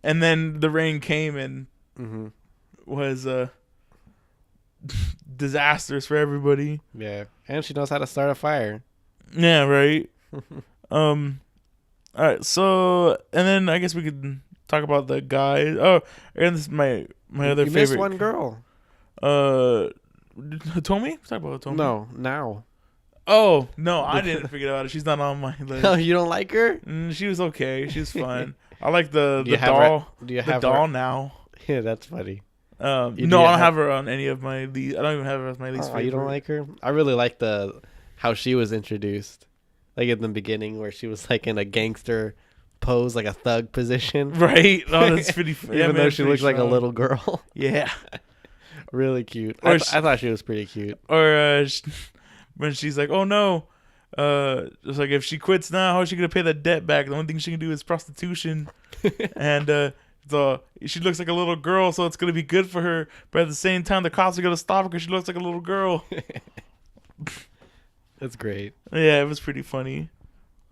And then the rain came and Mm-hmm. was disastrous for everybody. Yeah. And she knows how to start a fire. Yeah, right. All right, so and then I guess we could talk about the guys. Oh, and this is my other You favorite. missed one girl. Hitomi? Talk about Hitomi. No, now. Oh no, I didn't forget about it. She's not on my list. Oh, you don't like her? She was okay. She was fun. I like the Do you have doll. Do you The have doll her? now. Yeah, that's funny. No, do I you don't have- have her on any of my least. I don't even have her as my least Oh, favorite. you don't like her? I really like how she was introduced. Like in the beginning where she was like in a gangster pose, like a thug position. Right? Oh, that's pretty funny. Even though she looks like a little girl. Yeah. Really cute. Or I thought she was pretty cute. Or when she's like, oh no. It's like if she quits now, how is she gonna pay that debt back? The only thing she can do is prostitution, and she looks like a little girl, so it's gonna be good for her. But at the same time, the cops are gonna stop her because she looks like a little girl. That's great. Yeah, it was pretty funny.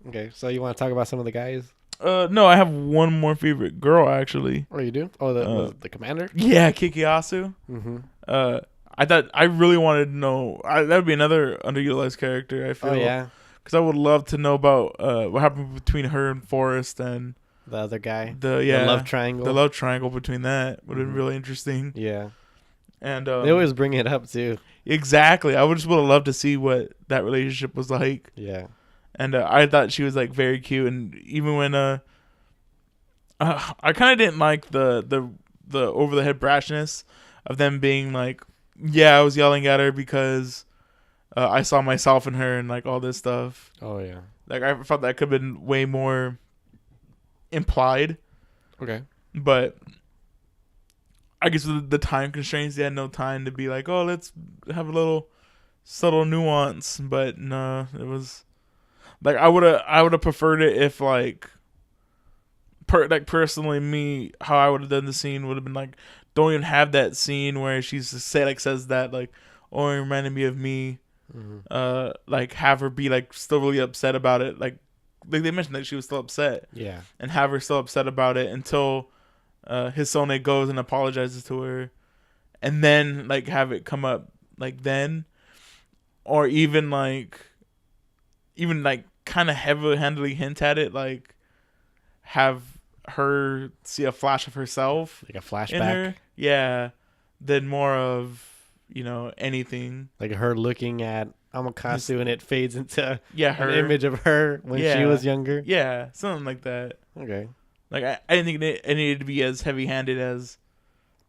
Okay, so you want to talk about some of the guys? No, I have one more favorite girl actually. Oh, you do? Oh, the commander? Yeah, Kikiasu. Mm-hmm. I thought I really wanted to know. That would be another underutilized character. I feel. Oh, yeah. because I would love to know about what happened between her and Forrest and The other guy. the love triangle. The love triangle between that would have been Mhm. really interesting. Yeah. And They always bring it up too. exactly, I would just would have loved to see what that relationship was like. Yeah. And I thought she was like very cute, and even when I kind of didn't like the over the head brashness of them being like, yeah, I was yelling at her because I saw myself in her and like all this stuff. Oh yeah. Like I felt that could have been way more implied, Okay. but I guess with the time constraints, they had no time to be like, oh, let's have a little subtle nuance. But no, it was like I would have preferred it if like personally me, how I would have done the scene would have been like, don't even have that scene where she's says that like, oh, it reminded me of me. Mm-hmm. Like have her be like still really upset about it, like they mentioned that she was still upset, Yeah. and have her still upset about it until Hisone goes and apologizes to her, and then like have it come up like then, or even like kind of heavy-handedly hint at it, like have her see a flash of herself Like a in flashback. her, yeah, than more of anything. Like her looking at Amakatsu and it fades into Yeah, her an image of her when she Yeah. was younger. Yeah, something like that. Okay. Like I didn't think it needed to be as heavy-handed as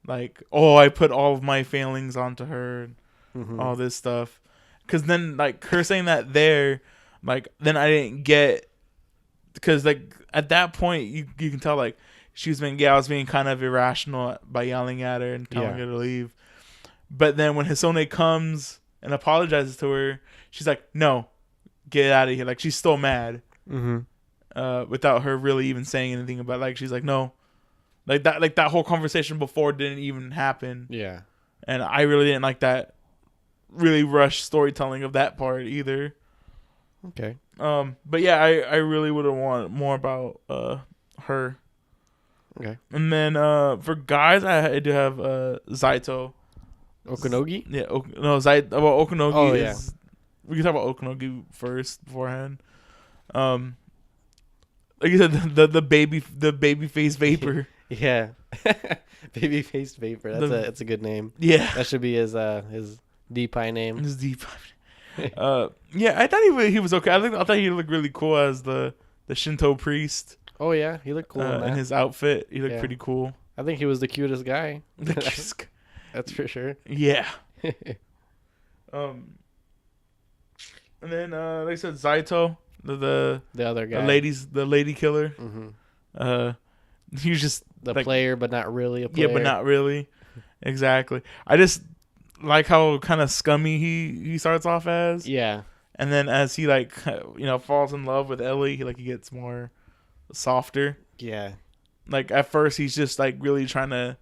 like, oh, I put all of my failings onto her and Mm-hmm. all this stuff. Because then like her saying that there, like then I didn't get, because like at that point you can tell like I was being kind of irrational by yelling at her and telling Yeah. her to leave. But then when Hisone comes and apologizes to her, she's like, no, get out of here. Like she's still mad. Mm-hmm. Without her really even saying anything about it. Like she's like, no, like that whole conversation before didn't even happen. Yeah. And I really didn't like that really rushed storytelling of that part either. Okay. But yeah, I really would have wanted more about her. Okay. And then for guys, I do have Zaito. Okanogi? Yeah, about Okanogi. Oh, yeah. We can talk about Okanogi first beforehand. Like you said, the baby face vapor. Yeah. Baby faced vapor. That's a good name. Yeah, That should be his DPI name. his deep. Yeah, I thought he was okay. I thought he looked really cool as the Shinto priest. Oh yeah, he looked cool in In that. his outfit. He looked Yeah. pretty cool. I think he was the cutest guy. That's for sure. Yeah. And then like I said, Zaito, the The other guy. the lady killer. Mm-hmm. He was just The like, player, but not really a player. yeah, but not really. Exactly. I just like how kind of scummy he starts off as. Yeah. And then as he like falls in love with Ellie, he gets more softer. Yeah. Like at first he's just like really trying to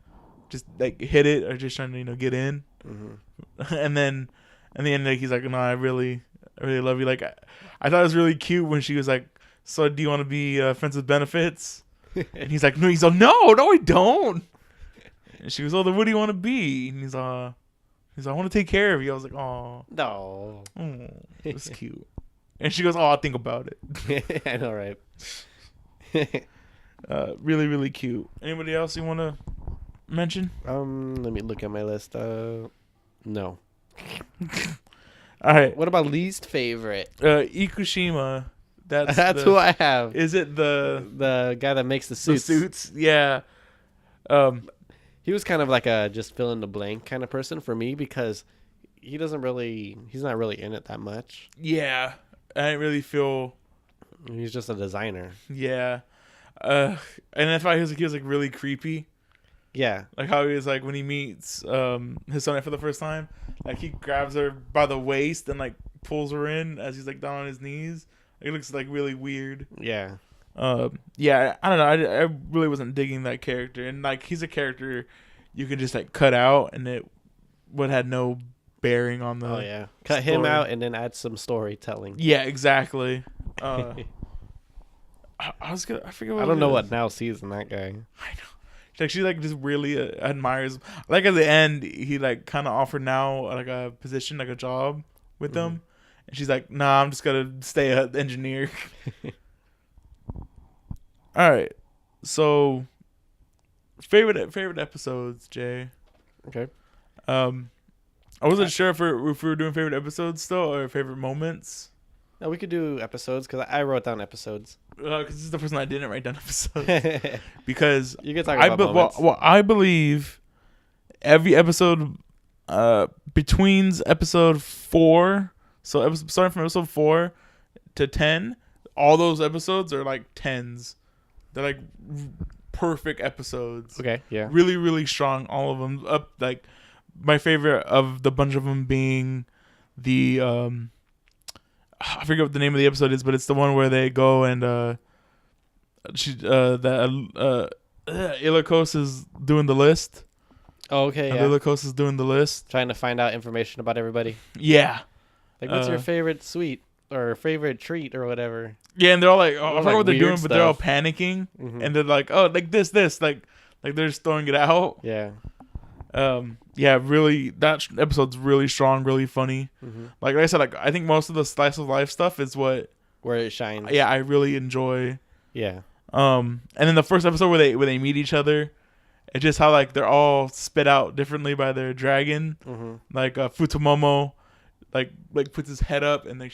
just like hit it or just trying to get in. Mm-hmm. And then in the end like, he's like, no, I really love you. Like I thought it was really cute when she was like, so do you want to be friends with benefits? And he's like, no. He's like, no, I don't. And she goes, oh, then what do you want to be? And he's like, I want to take care of you. I was like, oh, No. that's cute. And she goes, oh, I'll think about it. I know, right? Really, really cute. Anybody else you want to mention? Let me look at my list. No. All right. What about least favorite? Ikushima. That's who I have. Is it The guy that makes the suits. The suits? Yeah. He was kind of like a just fill in the blank kind of person for me because he's not really in it that much. Yeah. I didn't really feel. He's just a designer. Yeah. And I thought he was like really creepy. Yeah. Like how he was like when he meets his son for the first time, like he grabs her by the waist and like pulls her in as he's like down on his knees. It looks like really weird. Yeah. Yeah, I don't know. I really wasn't digging that character, and like he's a character you could just like cut out, and it would have no bearing on the. Oh yeah. Cut him story. out and then add some storytelling. Yeah, exactly. I forget. What I don't know it what is. now sees in that guy. I know. Like she like just really admires. Like at the end, he like kind of offered now like a position, like a job with them, And she's like, nah, I'm just gonna stay an engineer. All right. So favorite episodes, Jay. Okay. I wasn't sure if we were doing favorite episodes still or favorite moments. No, we could do episodes because I wrote down episodes. Because this is the first one I didn't write down episodes. Because you can talk about moments. well, I believe every episode between episode 4, so starting from episode 4 to 10, all those episodes are like 10s. They're like perfect episodes. Okay, yeah. Really, really strong. All of them. Up like my favorite of the bunch of them being the I forget what the name of the episode is, but it's the one where they go and Ilikos is doing the list. Oh, okay, yeah. Ilikos is doing the list. Trying to find out information about everybody. Yeah. Like, what's your favorite sweet or favorite treat or whatever? Yeah, and they're all like, I forgot like what they're weird doing, but they're all stuff. panicking, Mhm. and they're like, oh, like this, like they're just throwing it out. Yeah. Yeah, really, that episode's really strong, really funny. Mm-hmm. Like I said, like I think most of the slice of life stuff is what, Where it shines. yeah, I really enjoy. Yeah. And then the first episode where they meet each other, it's just how like they're all spit out differently by their dragon. Mm-hmm. Like Futomomo, like puts his head up, and then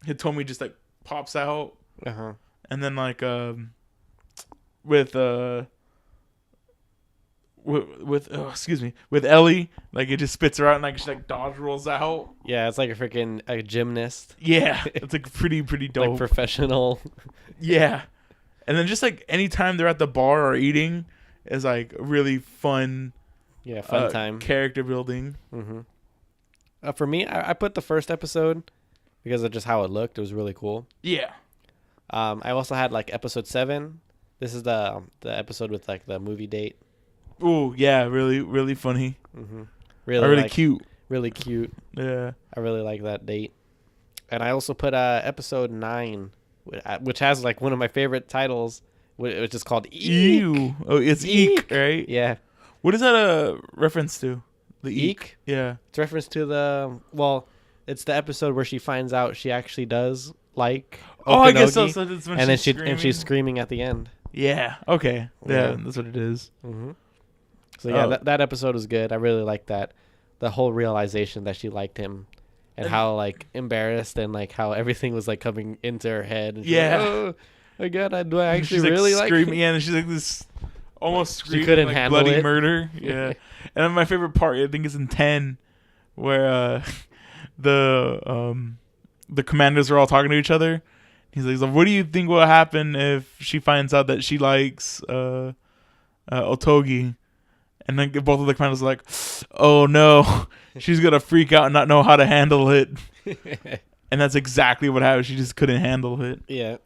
Hitomi just like pops out, Uh-huh. and then like with Ellie, like it just spits her out and like she like dodge rolls out. Yeah, it's like a gymnast. Yeah, it's like pretty dope. Like professional. Yeah, and then just like anytime they're at the bar or eating is like really fun. Yeah, fun time. Character building. Mm-hmm. For me, I put the first episode because of just how it looked. It was really cool. Yeah. I also had like episode 7. This is the episode with like the movie date. Ooh, yeah, really funny. Mm-hmm. Really like, cute. Really cute. Yeah. I really like that date. And I also put episode 9, which has like one of my favorite titles, which is called Eek. Ew. Oh, it's Eek, right? Yeah. What is that a reference to? The Eek? Yeah. It's reference to it's the episode where she finds out she actually does like Oh, I guess so. Okanogi, So it's when and then screaming. she's screaming at the end. Yeah. Okay. Yeah. Yeah, that's what it is. Mm-hmm. So yeah, Oh. that episode was good. I really liked that. The whole realization that she liked him, and how like embarrassed and like how everything was like coming into her head. And she's Yeah. like, oh my god, do I actually She's, like, really like screaming? him? Yeah, and she's like this almost screaming, couldn't like handle bloody it. murder. Yeah. And then my favorite part, I think, is in 10, where the commanders are all talking to each other. He's like, so what do you think will happen if she finds out that she likes Otogi? And then both of the commanders are like, oh no, she's gonna freak out and not know how to handle it. And that's exactly what happened. She just couldn't handle it. Yeah.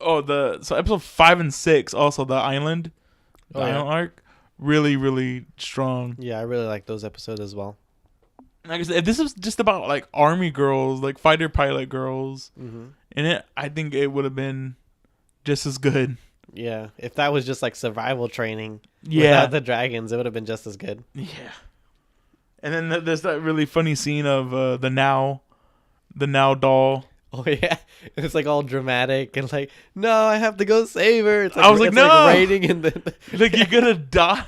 So episode 5 and 6, also the island arc, really strong. Yeah, I really like those episodes as well. Like I said, if this was just about like army girls, like fighter pilot girls, Mm-hmm. in it, I think it would have been just as good. Yeah, if that was just like survival training Yeah, without the dragons, it would have been just as good. yeah. And then there's that really funny scene of the now doll. Oh yeah, it's like all dramatic and like, no, I have to go save her. It's like, I was like, it's no! like raining in the Like you're gonna die.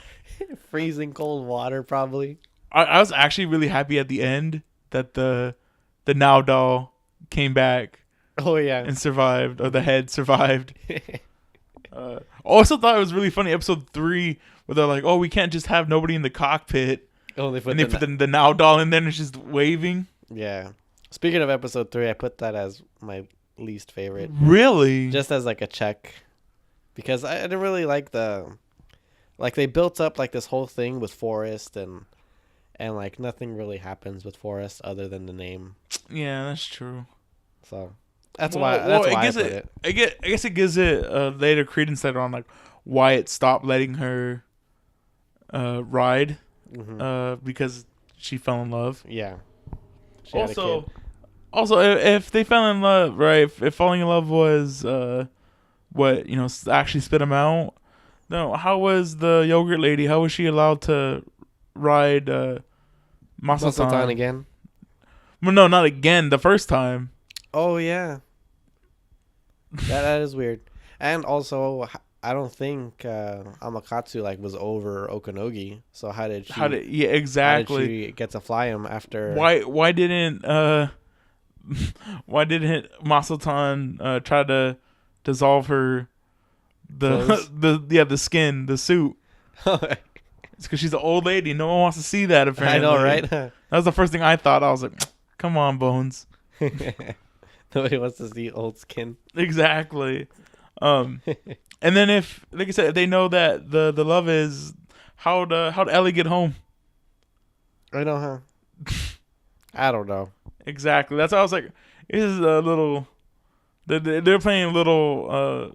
freezing cold water, probably. I was actually really happy at the end that the now doll came back Oh yeah, and survived, or the head survived. Also thought it was really funny, episode 3, where they're like, oh, we can't just have nobody in the cockpit. oh they put And they put the now doll in there and it's just waving. yeah. Speaking of episode 3, I put that as my least favorite, Really? just as like a check, because I didn't really like they built up like this whole thing with Forrest and like nothing really happens with Forrest other than the name. Yeah, that's true. So that's why I put it. I guess it gives it later credence later on, like why it stopped letting her ride, Mm-hmm. because she fell in love. Yeah. She had a kid. Also, if they fell in love, right? If falling in love was what actually spit him out, no. How was the yogurt lady? How was she allowed to ride Masato-san again. Well, no, not again. The first time. Oh yeah, that is weird. And also, I don't think Amakatsu like was over Okanogi. So how did Yeah, exactly. How did she get to fly him after? Why didn't why didn't Masato try to dissolve her Clothes? the skin, the suit? It's because she's an old lady. No one wants to see that. Apparently, I know, right? That was the first thing I thought. I was like, "Come on, Bones." Nobody wants to see old skin. Exactly. And then if, like I said, if they know that the love is how'd Ellie get home? I know, huh? I don't know. Exactly. That's why I was like, this is a little. They're playing a little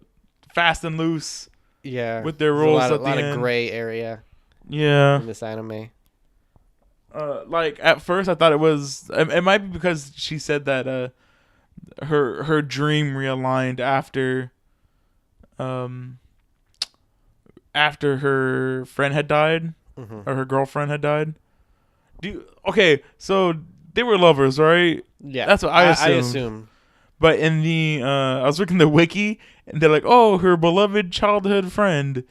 fast and loose. Yeah, With their there's rules a at the lot end. of gray area Yeah. in this anime. Like at first I thought it was. It might be because she said that her dream realigned after her friend had died or her girlfriend had died. Okay, so they were lovers, right? Yeah, That's what I assumed. I assume. But in the I was looking at the wiki and they're like, oh, her beloved childhood friend,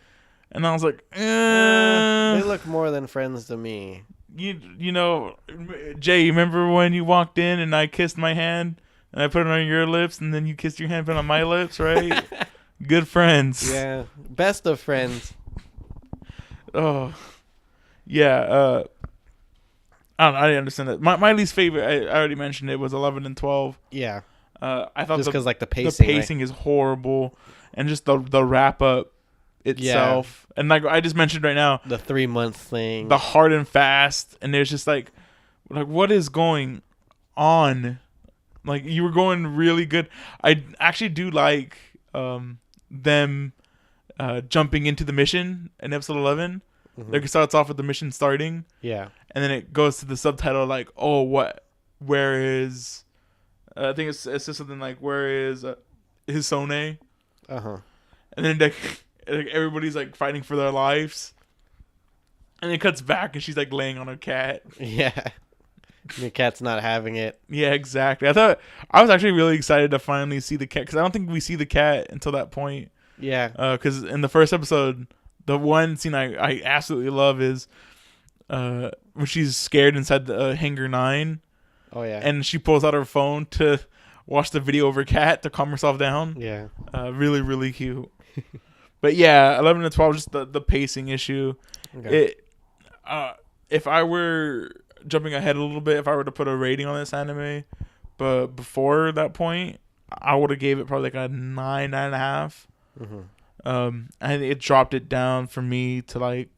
and I was like, They look more than friends to me. you know, Jay, you remember when you walked in and I kissed my hand and I put it on your lips and then you kissed your hand, put it on my lips, right? Good friends. Yeah, best of friends. Oh, yeah. I don't know, I didn't understand that. My least favorite, I already mentioned it, was 11 and 12. Yeah, I thought just because like the pacing is horrible, and just the wrap up itself, and like I just mentioned right now, the 3 month thing, the hard and fast, and there's just like what is going on? Like you were going really good. I actually do like them jumping into the mission in episode 11. Like it starts off with the mission starting, yeah, and then it goes to the subtitle like, oh, where is I think it says something like, where is Hisone? And then like everybody's like fighting for their lives, and it cuts back and she's like laying on her cat. yeah. Your cat's not having it. Yeah, exactly. I was actually really excited to finally see the cat, because I don't think we see the cat until that point. Yeah, Because in the first episode, the one scene I absolutely love is when she's scared inside the Hangar 9. Oh yeah, And she pulls out her phone to watch the video of her cat to calm herself down. yeah, Really, really cute. But yeah, 11 and 12, just the pacing issue. okay. If I were jumping ahead a little bit, if I were to put a rating on this anime, but before that point, I would have gave it probably like a 9.5. And it dropped it down for me to like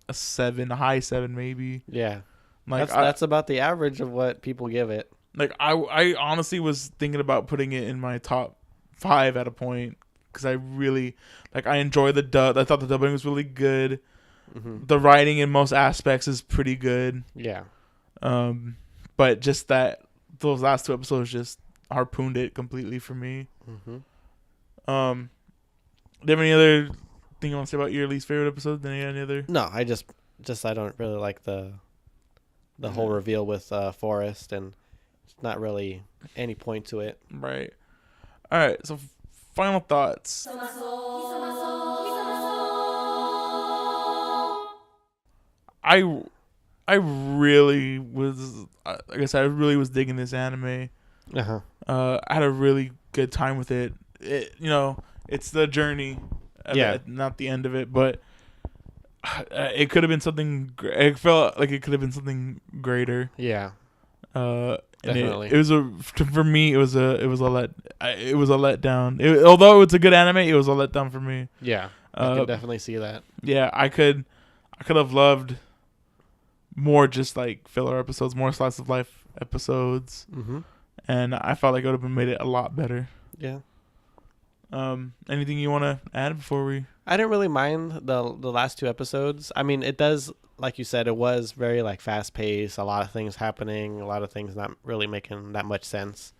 a 7, a high 7 maybe. Yeah, Like that's about the average of what people give it. Like I honestly was thinking about putting it in my top 5 at a point, because I really I enjoy the dub. I thought the dubbing was really good. The writing in most aspects is pretty good. Yeah, But just that those last 2 episodes just harpooned it completely for me. Do you have any other thing you want to say about your least favorite episode? Any other? no, I just I don't really like the whole reveal with Forrest, and it's not really any point to it. Right. All right. So final thoughts. I really was, like I said, I really was digging this anime. I had a really good time with it. It's the journey, not the end of it. But it could have been something. It felt like it could have been something greater. Yeah, And definitely. it was for me. It was a letdown. Although it's a good anime, it was a letdown for me. Yeah, I can definitely see that. Yeah, I could have loved more just like filler episodes, more slice of life episodes, and I felt like it would have made it a lot better. Yeah. Anything you want to add before we? I didn't really mind the last 2 episodes. I mean, it does, like you said, it was very like fast paced, a lot of things happening, a lot of things not really making that much sense.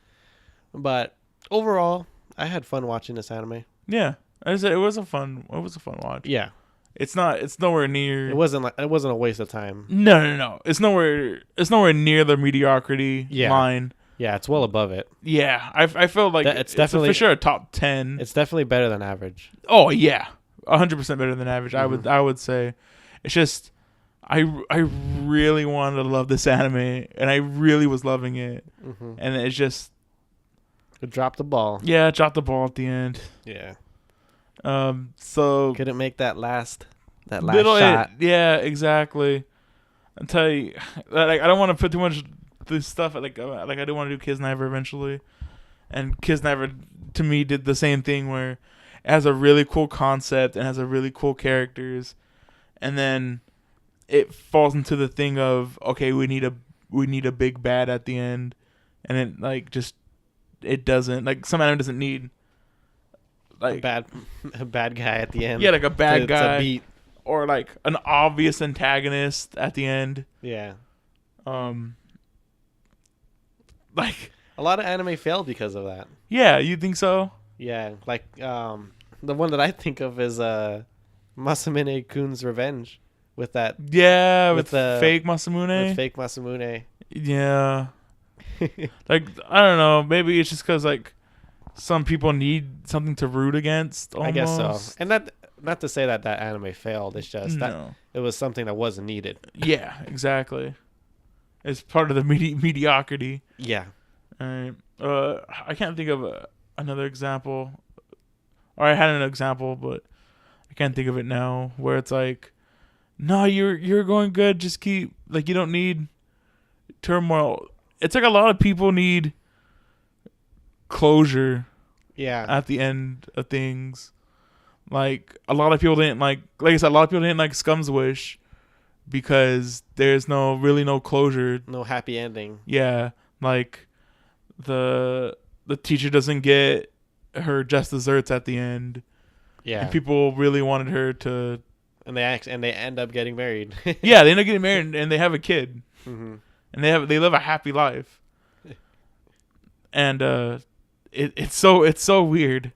But overall, I had fun watching this anime. Yeah, as I said, it was a fun watch. Yeah. It's not. It's nowhere near. It wasn't a waste of time. No. It's nowhere. It's nowhere near the mediocrity line. Yeah, it's well above it. Yeah, I feel like It's definitely for sure a top 10. It's definitely better than average. Oh yeah, 100% better than average. Mhm. I would say. It's just I really wanted to love this anime, and I really was loving it, and it's just It dropped the ball. yeah, dropped the ball at the end. Yeah. So Couldn't make that last little shot. yeah, exactly. I tell you, like I don't want to put too much this stuff like I do want to do Kisniver eventually, and Kisniver to me did the same thing where it has a really cool concept and has a really cool characters, and then it falls into the thing of okay, we need a big bad at the end, and it like just it doesn't like some anime doesn't need like a bad guy at the end. yeah, like a bad guy to beat. or like an obvious antagonist at the end. Yeah. Like A lot of anime failed because of that. yeah, you think so? Yeah, like the one that I think of is Masamune Kun's Revenge with that Yeah, with the fake Masamune. with fake Masamune. Yeah. Like I don't know, maybe it's just because like some people need something to root against. Almost. I guess so. And that not to say that anime failed. It's just that No. it was something that wasn't needed. Yeah, exactly. It's part of the mediocrity. Yeah. Alright. I can't think of another example. Or I had an example, but I can't think of it now. Where it's like, no, you're going good. Just keep like you don't need turmoil. It's like a lot of people need closure Yeah. at the end of things. Like a lot of people didn't like I said, a lot of people didn't like Scum's Wish because there's no closure. No happy ending. Yeah, like the teacher doesn't get her just desserts at the end. Yeah. And people really wanted her to. And they end up getting married. Yeah, they end up getting married and they have a kid, Mm-hmm. and they live a happy life. And it's so weird.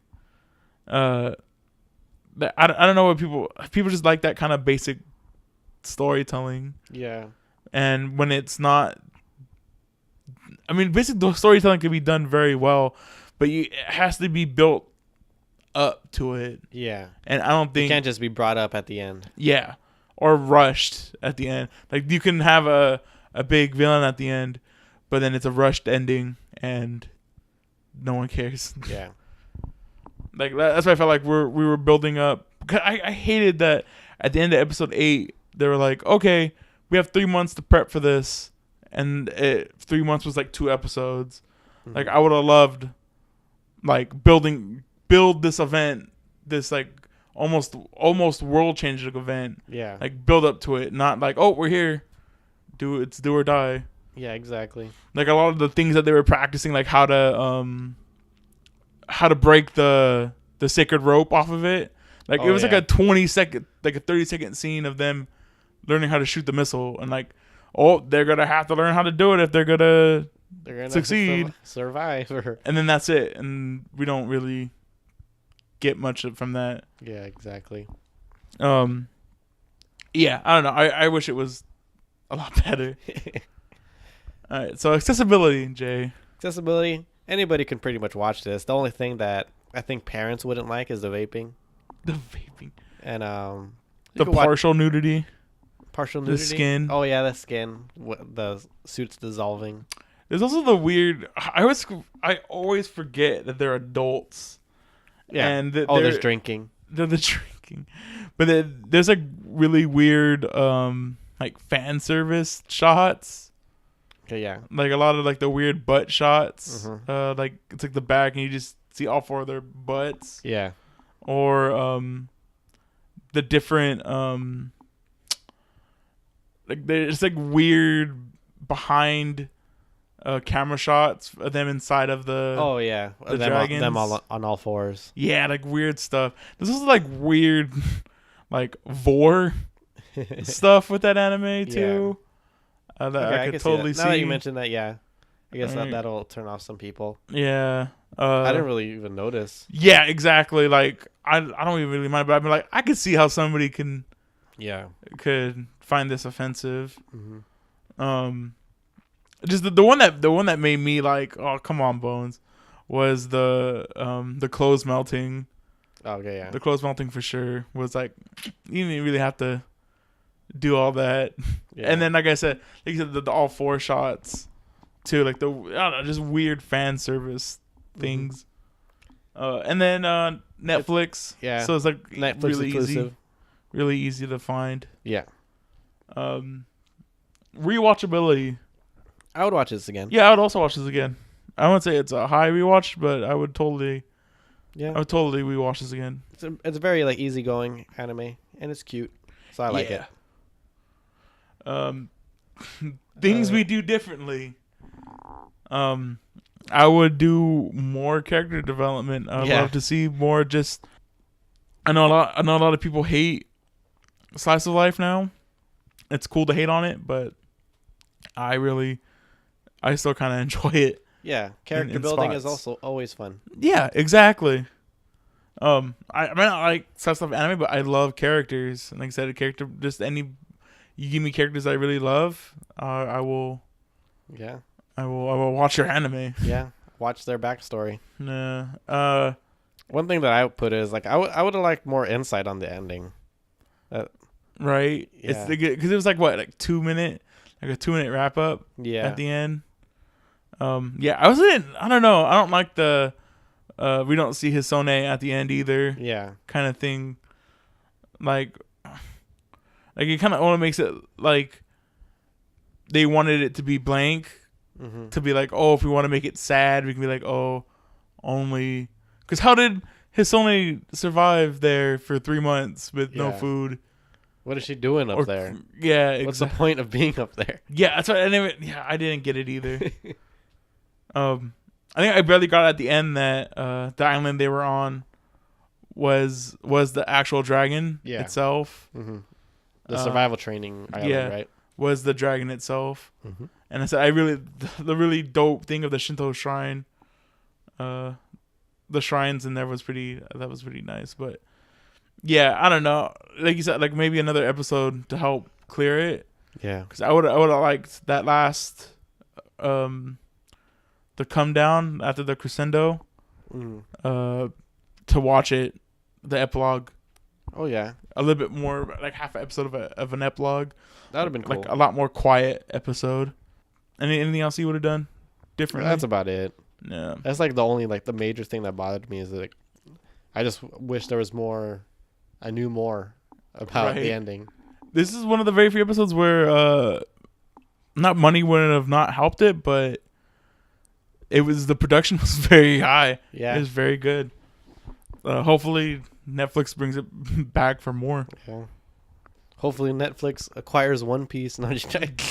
That I don't know what people just like that kind of basic storytelling. Yeah. And when it's not, I mean, basically the storytelling can be done very well, but it has to be built up to it. Yeah. And I don't It think can't just be brought up at the end. yeah, or rushed at the end. Like you can have a big villain at the end, but then it's a rushed ending and no one cares. Yeah. Like that's why I felt like we were building up. 'Cause I hated that at the end of episode 8 they were like, okay, we have 3 months to prep for this, and 3 months was like 2 episodes. Mm-hmm. Like I would have loved like build this event, this like almost world changing event. Yeah. Like build up to it, not like oh we're here, do or die. Yeah, exactly. Like a lot of the things that they were practicing, like how to break the sacred rope off of it. Like it was like a 20-second, like a 30-second scene of them learning how to shoot the missile, and like, oh, they're gonna have to learn how to do it if they're gonna succeed, survive. and then that's it. And we don't really get much from that. Yeah, exactly. Yeah, I don't know. I wish it was a lot better. All right, so accessibility, Jay. Accessibility. Anybody can pretty much watch this. The only thing that I think parents wouldn't like is the vaping. The vaping. And the partial nudity. Partial nudity. The skin. Oh yeah, the skin. The suits dissolving. There's also the weird. I always forget that they're adults. Yeah. And there's drinking. They're the drinking, but there's like really weird like fan service shots. Okay, yeah. Like a lot of like the weird butt shots. Mhm. Like it's like the back and you just see all 4 of their butts. Yeah. Or the different like there's like weird behind camera shots of them inside of the Oh yeah. the them dragons. all on all fours. Yeah, like weird stuff. This is like weird like vor stuff with that anime too. That Okay, I could can totally see that. see. Now that you mentioned that, yeah. I guess Right. that'll turn off some people. Yeah. I didn't really even notice. Yeah, exactly. Like I don't even really mind, but I'm like I could see how somebody could find this offensive. Just the one that made me like, oh come on, Bones, was the clothes melting. Okay, yeah. The clothes melting for sure was like, you didn't really have to do all that. Yeah. And then like I said, the all four shots too, like the I don't know, just weird fan service things. And then Netflix. Yeah. So it's like Netflix really exclusive. really easy to find. Yeah. Rewatchability. I would watch this again. Yeah, I would also watch this again. I wouldn't say it's a high rewatch, but I would totally rewatch this again. It's a very like easygoing anime, and it's cute, so I like it. Things we do differently. I would do more character development. I'd love to see more. Just I know a lot of people hate slice of life now. It's cool to hate on it, but I still kind of enjoy it. Yeah, character in building spots. is also always fun. Yeah, exactly. I mean, I like stuff anime, but I love characters. And like I said, you give me characters I really love, I will. Yeah. I will watch your anime. Yeah, watch their backstory. Nah. One thing that I would put is like I would have liked more insight on the ending. Right. Yeah. It's because it was like what, like 2 minute, like a 2 minute wrap up. Yeah. At the end. Yeah, I don't know. I don't like the we don't see Hisone at the end either. Yeah. Kind of thing. Like it kind of only makes it like they wanted it to be blank. To be like, oh, if we want to make it sad, we can be like, oh, only because how did Hisone survive there for 3 months with no food? What is she doing up there? Yeah, what's the point of being up there? Yeah, that's what I didn't get it either. I think I barely got at the end that the island they were on was the actual dragon itself. The survival training island, right? Was the dragon itself. And I said, the really dope thing of the Shinto shrine, the shrines in there was pretty nice. But yeah, I don't know. Like you said, like maybe another episode to help clear it. Yeah. Because I would have liked that last, the come down after the crescendo, to watch it, the epilogue. Oh yeah. A little bit more, like half an episode of an epilogue. That would have been cool. Like a lot more quiet episode. Anything else you would have done differently? That's about it. Yeah. That's like the only like the major thing that bothered me is like I just wish there was more. I knew more about the ending. This is one of the very few episodes where not money wouldn't have not helped it, but the production was very high. Yeah. It was very good. Hopefully Netflix brings it back for more. Yeah. Hopefully Netflix acquires One Piece. No, just right.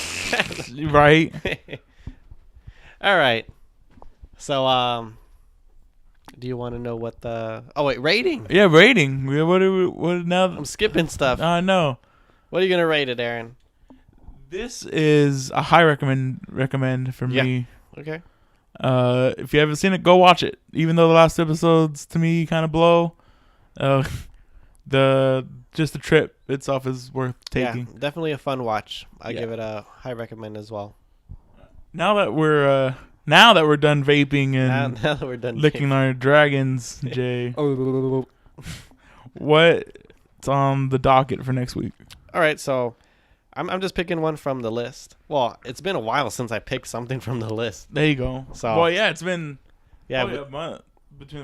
All right. So, do you want to know what the? Oh wait, rating. Yeah, rating. What now? I'm skipping stuff. I know. What are you gonna rate it, Aaron? This is a high recommend for me. Okay. If you haven't seen it, go watch it. Even though the last episodes to me kind of blow, the trip itself is worth taking. Yeah, definitely a fun watch. I give it a high recommend as well. Now that we're done vaping and now that we're done licking our dragons, Jay, what's on the docket for next week? All right, so I'm just picking one from the list. Well, it's been a while since I picked something from the list. There you go. So, well, yeah, it's been a month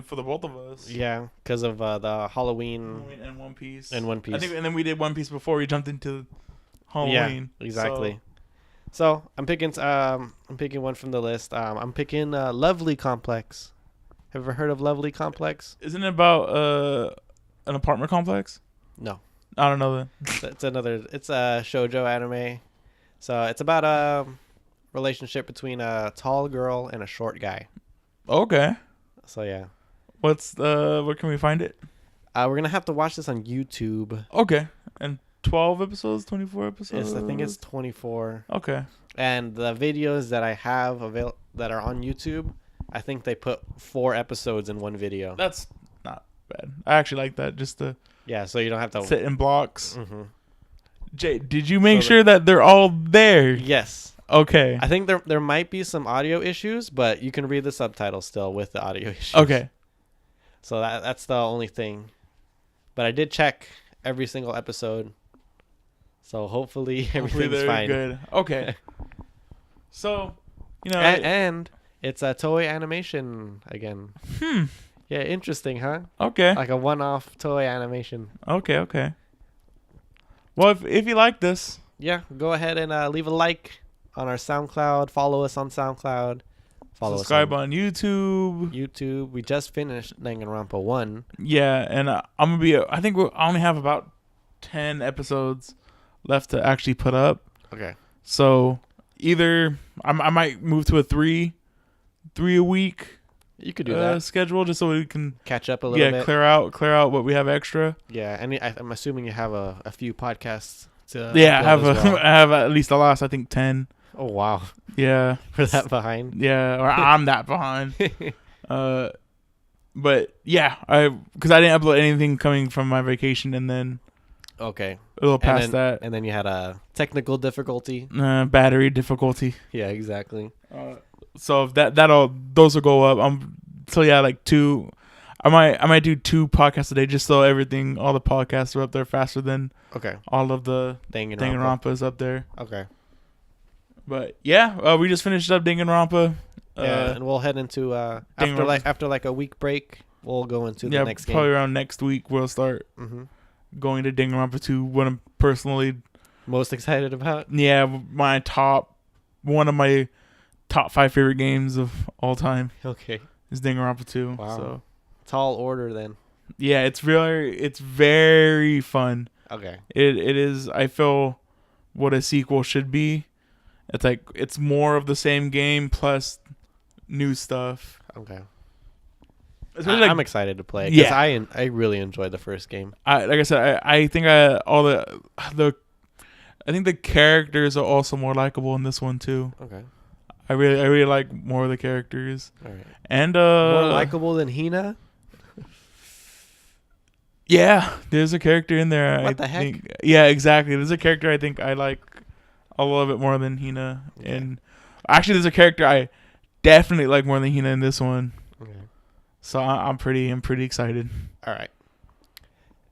for the both of us. Yeah, because of the Halloween and One Piece. And One Piece. I think, and then we did One Piece before we jumped into Halloween. Yeah, exactly. So I'm picking one from the list. I'm picking Lovely Complex. Have you ever heard of Lovely Complex? Isn't it about an apartment complex? No. I don't know that. It's a shoujo anime. So it's about a relationship between a tall girl and a short guy. Okay. So yeah. Where can we find it? We're going to have to watch this on YouTube. Okay. And 12 episodes, 24 episodes? I think it's 24. Okay. And the videos that I have that are on YouTube, I think they put 4 episodes in one video. That's not bad. I actually like that. Just to Yeah, so you don't have to. sit in blocks. Mm-hmm. Jay, did you make So sure that they're all there? Yes. Okay. I think there might be some audio issues, but you can read the subtitles still with the audio issues. Okay. So that's the only thing. But I did check every single episode. So hopefully everything's they're fine. good. Okay. So, you know, And it's a Toei animation again. Yeah, interesting, huh? okay. Like a one-off Toei animation. Okay. Well, if you like this, Yeah, go ahead and leave a like on our SoundCloud. Follow us on SoundCloud. Follow subscribe us on YouTube. YouTube. We just finished Danganronpa 1. Yeah, and I'm gonna be. I think I only have about 10 episodes left to actually put up. Okay. So either I might move to a three a week You could do that. schedule just so we can Catch up a little bit. clear out what we have extra. Yeah, and I'm assuming you have a few podcasts to Yeah, I upload have as well. I have at least the last 10. Oh, wow. Yeah, We're that behind. yeah, or I'm that behind. But yeah, because I didn't upload anything coming from my vacation, and then Okay. a little past that, And then you had a technical difficulty. battery difficulty. Yeah, exactly. So if those will go up. So yeah, like 2. I might do 2 podcasts a day just so all the podcasts are up there faster than Okay. all of the Danganronpa. Danganronpas up there. Okay. But yeah, we just finished up Danganronpa. Yeah, and we'll head into after like a week break, we'll go into the next probably game. around next week we'll start Mm-hmm. going to Danganronpa 2. What I'm personally, Most excited about? one of my top 5 favorite games of all time Okay. is Danganronpa 2. Wow. So Tall order then. yeah, it's very fun. Okay. It is. I feel what a sequel should be. It's like it's more of the same game plus new stuff. Okay. Especially I'm excited to play because Yeah. I really enjoyed the first game. like I said, I think I think the characters are also more likable in this one too. Okay. I really like more of the characters. All right. And More likable than Hina? yeah, there's a character in there. What the heck? Yeah, exactly. There's a character I think I like a little bit more than Hina. Okay. And actually, there's a character I definitely like more than Hina in this one. Okay. So I'm pretty excited. All right.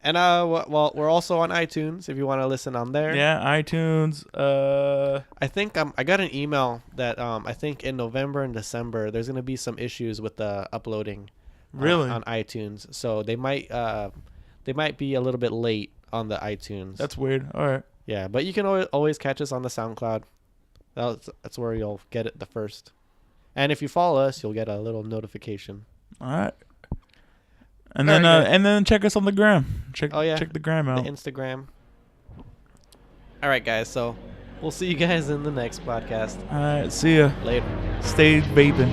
And well, we're also on iTunes if you want to listen on there. Yeah, iTunes. I think I got an email that I think in November and December there's gonna be some issues with the uploading. Really? On iTunes, so they might be a little bit late on the iTunes. That's weird. All right. Yeah, but you can always catch us on the SoundCloud. That's where you'll get it the first. And if you follow us, you'll get a little notification. All right. And All then right, and then check us on the gram. Check the gram out. The Instagram. All right, guys. So we'll see you guys in the next podcast. All right. See ya. Later. Stay vaping.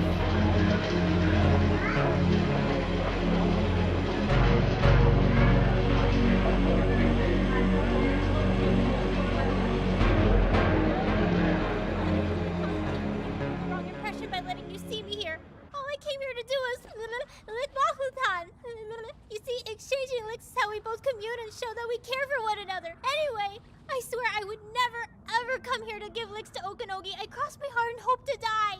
Wrong impression by letting you see me here. All I came here to do was lick Bakutan. You see, exchanging licks is how we both commune and show that we care for one another. Anyway, I swear I would never, ever come here to give licks to Okanogi. I cross my heart and hope to die.